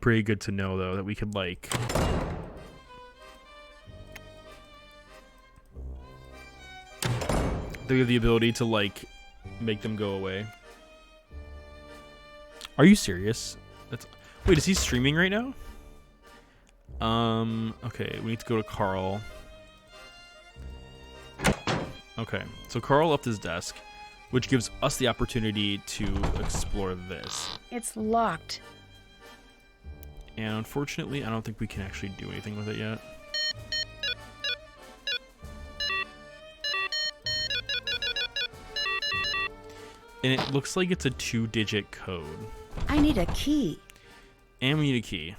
pretty good to know, though, that we could like they have the ability to like make them go away. Are you serious? Wait, is he streaming right now? Okay, we need to go to Carl. Okay, so Carl left his desk, which gives us the opportunity to explore this. It's locked. And unfortunately, I don't think we can actually do anything with it yet. And it looks like it's a 2-digit code. I need a key. And we need a key.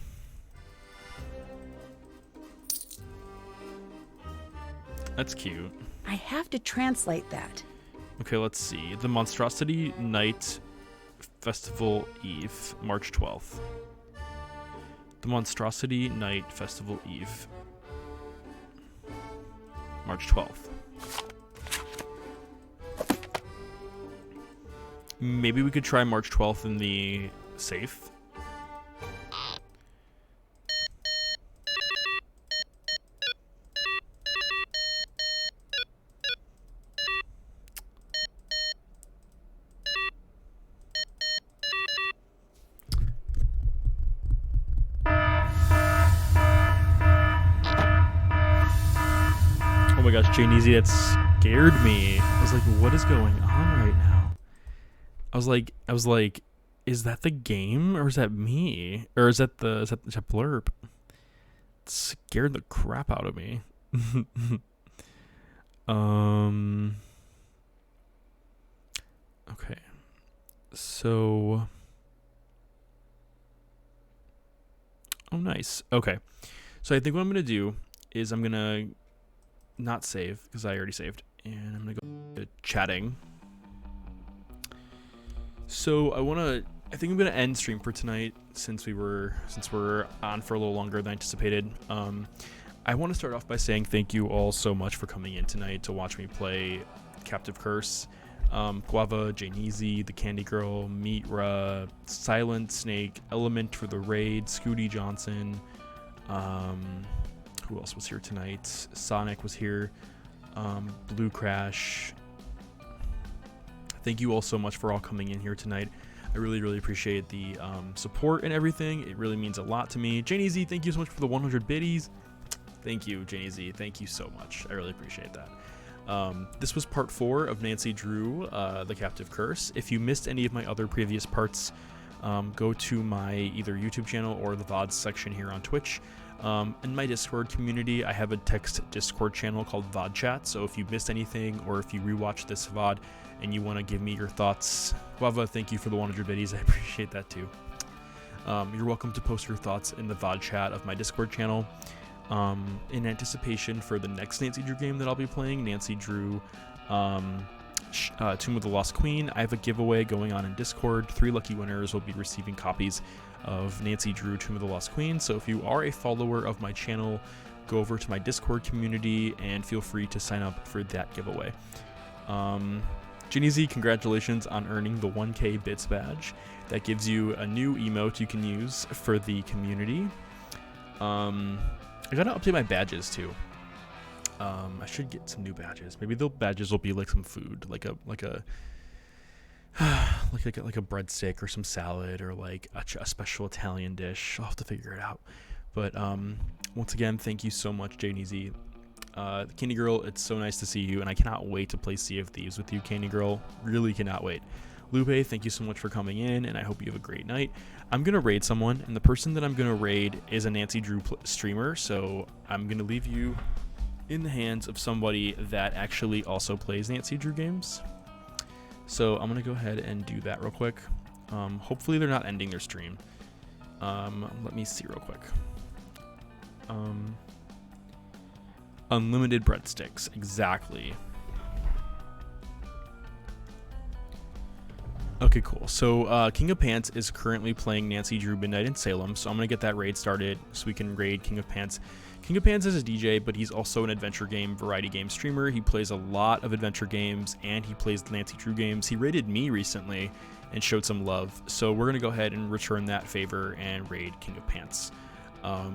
That's cute. I have to translate that. Okay, let's see. The Monstrosity Night Festival Eve, March 12th. The Monstrosity Night Festival Eve, March 12th. Maybe we could try March 12th in the safe. Oh my gosh, Jane Easy, that scared me. I was like, what is going on right now? I was like, is that the game or is that me? Or is that blurb? It scared the crap out of me. Okay. So oh, nice. Okay. So I think what I'm going to do is I'm going to not save because I already saved. And I'm gonna go to chatting. So I think I'm gonna end stream for tonight since we're on for a little longer than anticipated. I want to start off by saying thank you all so much for coming in tonight to watch me play Captive Curse. Guava, Janeezy, The Candy Girl, Meetra, Silent Snake, Element for the Raid, Scooty Johnson. Who else was here tonight? Sonic was here. Blue Crash. Thank you all so much for all coming in here tonight. I really, really appreciate the support and everything. It really means a lot to me. Janeezy, thank you so much for the 100 biddies. Thank you, Janeezy. Thank you so much. I really appreciate that. This was part 4 of Nancy Drew, The Captive Curse. If you missed any of my other previous parts, go to my either YouTube channel or the VODs section here on Twitch. In my Discord community, I have a text Discord channel called VOD Chat, so if you missed anything or if you rewatched this VOD and you want to give me your thoughts, Guava, thank you for the 100 biddies. I appreciate that too. You're welcome to post your thoughts in the VOD chat of my Discord channel. In anticipation for the next Nancy Drew game that I'll be playing, Nancy Drew Tomb of the Lost Queen, I have a giveaway going on in Discord. 3 lucky winners will be receiving copies of Nancy Drew Tomb of the Lost Queen. So if you are a follower of my channel, go over to my Discord community and feel free to sign up for that giveaway. Janeezy, congratulations on earning the 1K bits badge. That gives you a new emote you can use for the community. I gotta update my badges too. I should get some new badges. Maybe the badges will be like some food, like a breadstick or some salad or like a special Italian dish. I'll have to figure it out. But once again, thank you so much, Janeezy. Candy Girl, it's so nice to see you, and I cannot wait to play Sea of Thieves with you, Candy Girl. Really cannot wait. Lupe, thank you so much for coming in, and I hope you have a great night. I'm going to raid someone, and the person that I'm going to raid is a Nancy Drew streamer, so I'm going to leave you in the hands of somebody that actually also plays Nancy Drew games. So I'm going to go ahead and do that real quick. Hopefully they're not ending their stream. Let me see real quick. Unlimited breadsticks, exactly. Okay, cool. So King of Pants is currently playing Nancy Drew Midnight in Salem, so I'm going to get that raid started so we can raid King of Pants. King of Pants is a DJ, but he's also an adventure game, variety game streamer. He plays a lot of adventure games, and he plays the Nancy Drew games. He raided me recently and showed some love, so we're going to go ahead and return that favor and raid King of Pants.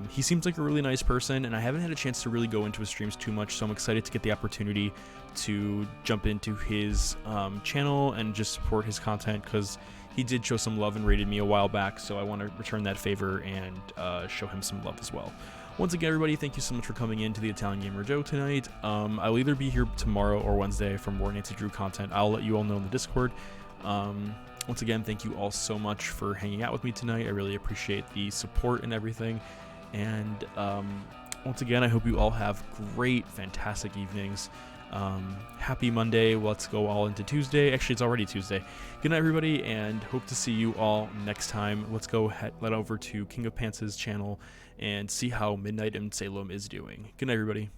He seems like a really nice person, and I haven't had a chance to really go into his streams too much, so I'm excited to get the opportunity to jump into his channel and just support his content, because he did show some love and rated me a while back, so I want to return that favor and show him some love as well. Once again, everybody, thank you so much for coming in to the Italian Gamer Joe tonight. I'll either be here tomorrow or Wednesday for more Nancy Drew content. I'll let you all know in the Discord. Once again, thank you all so much for hanging out with me tonight. I really appreciate the support and everything. And once again, I hope you all have great, fantastic evenings. Happy Monday. Let's go all into Tuesday. Actually, it's already Tuesday. Good night, everybody, and hope to see you all next time. Let's go head over to King of Pants' channel and see how Midnight in Salem is doing. Good night, everybody.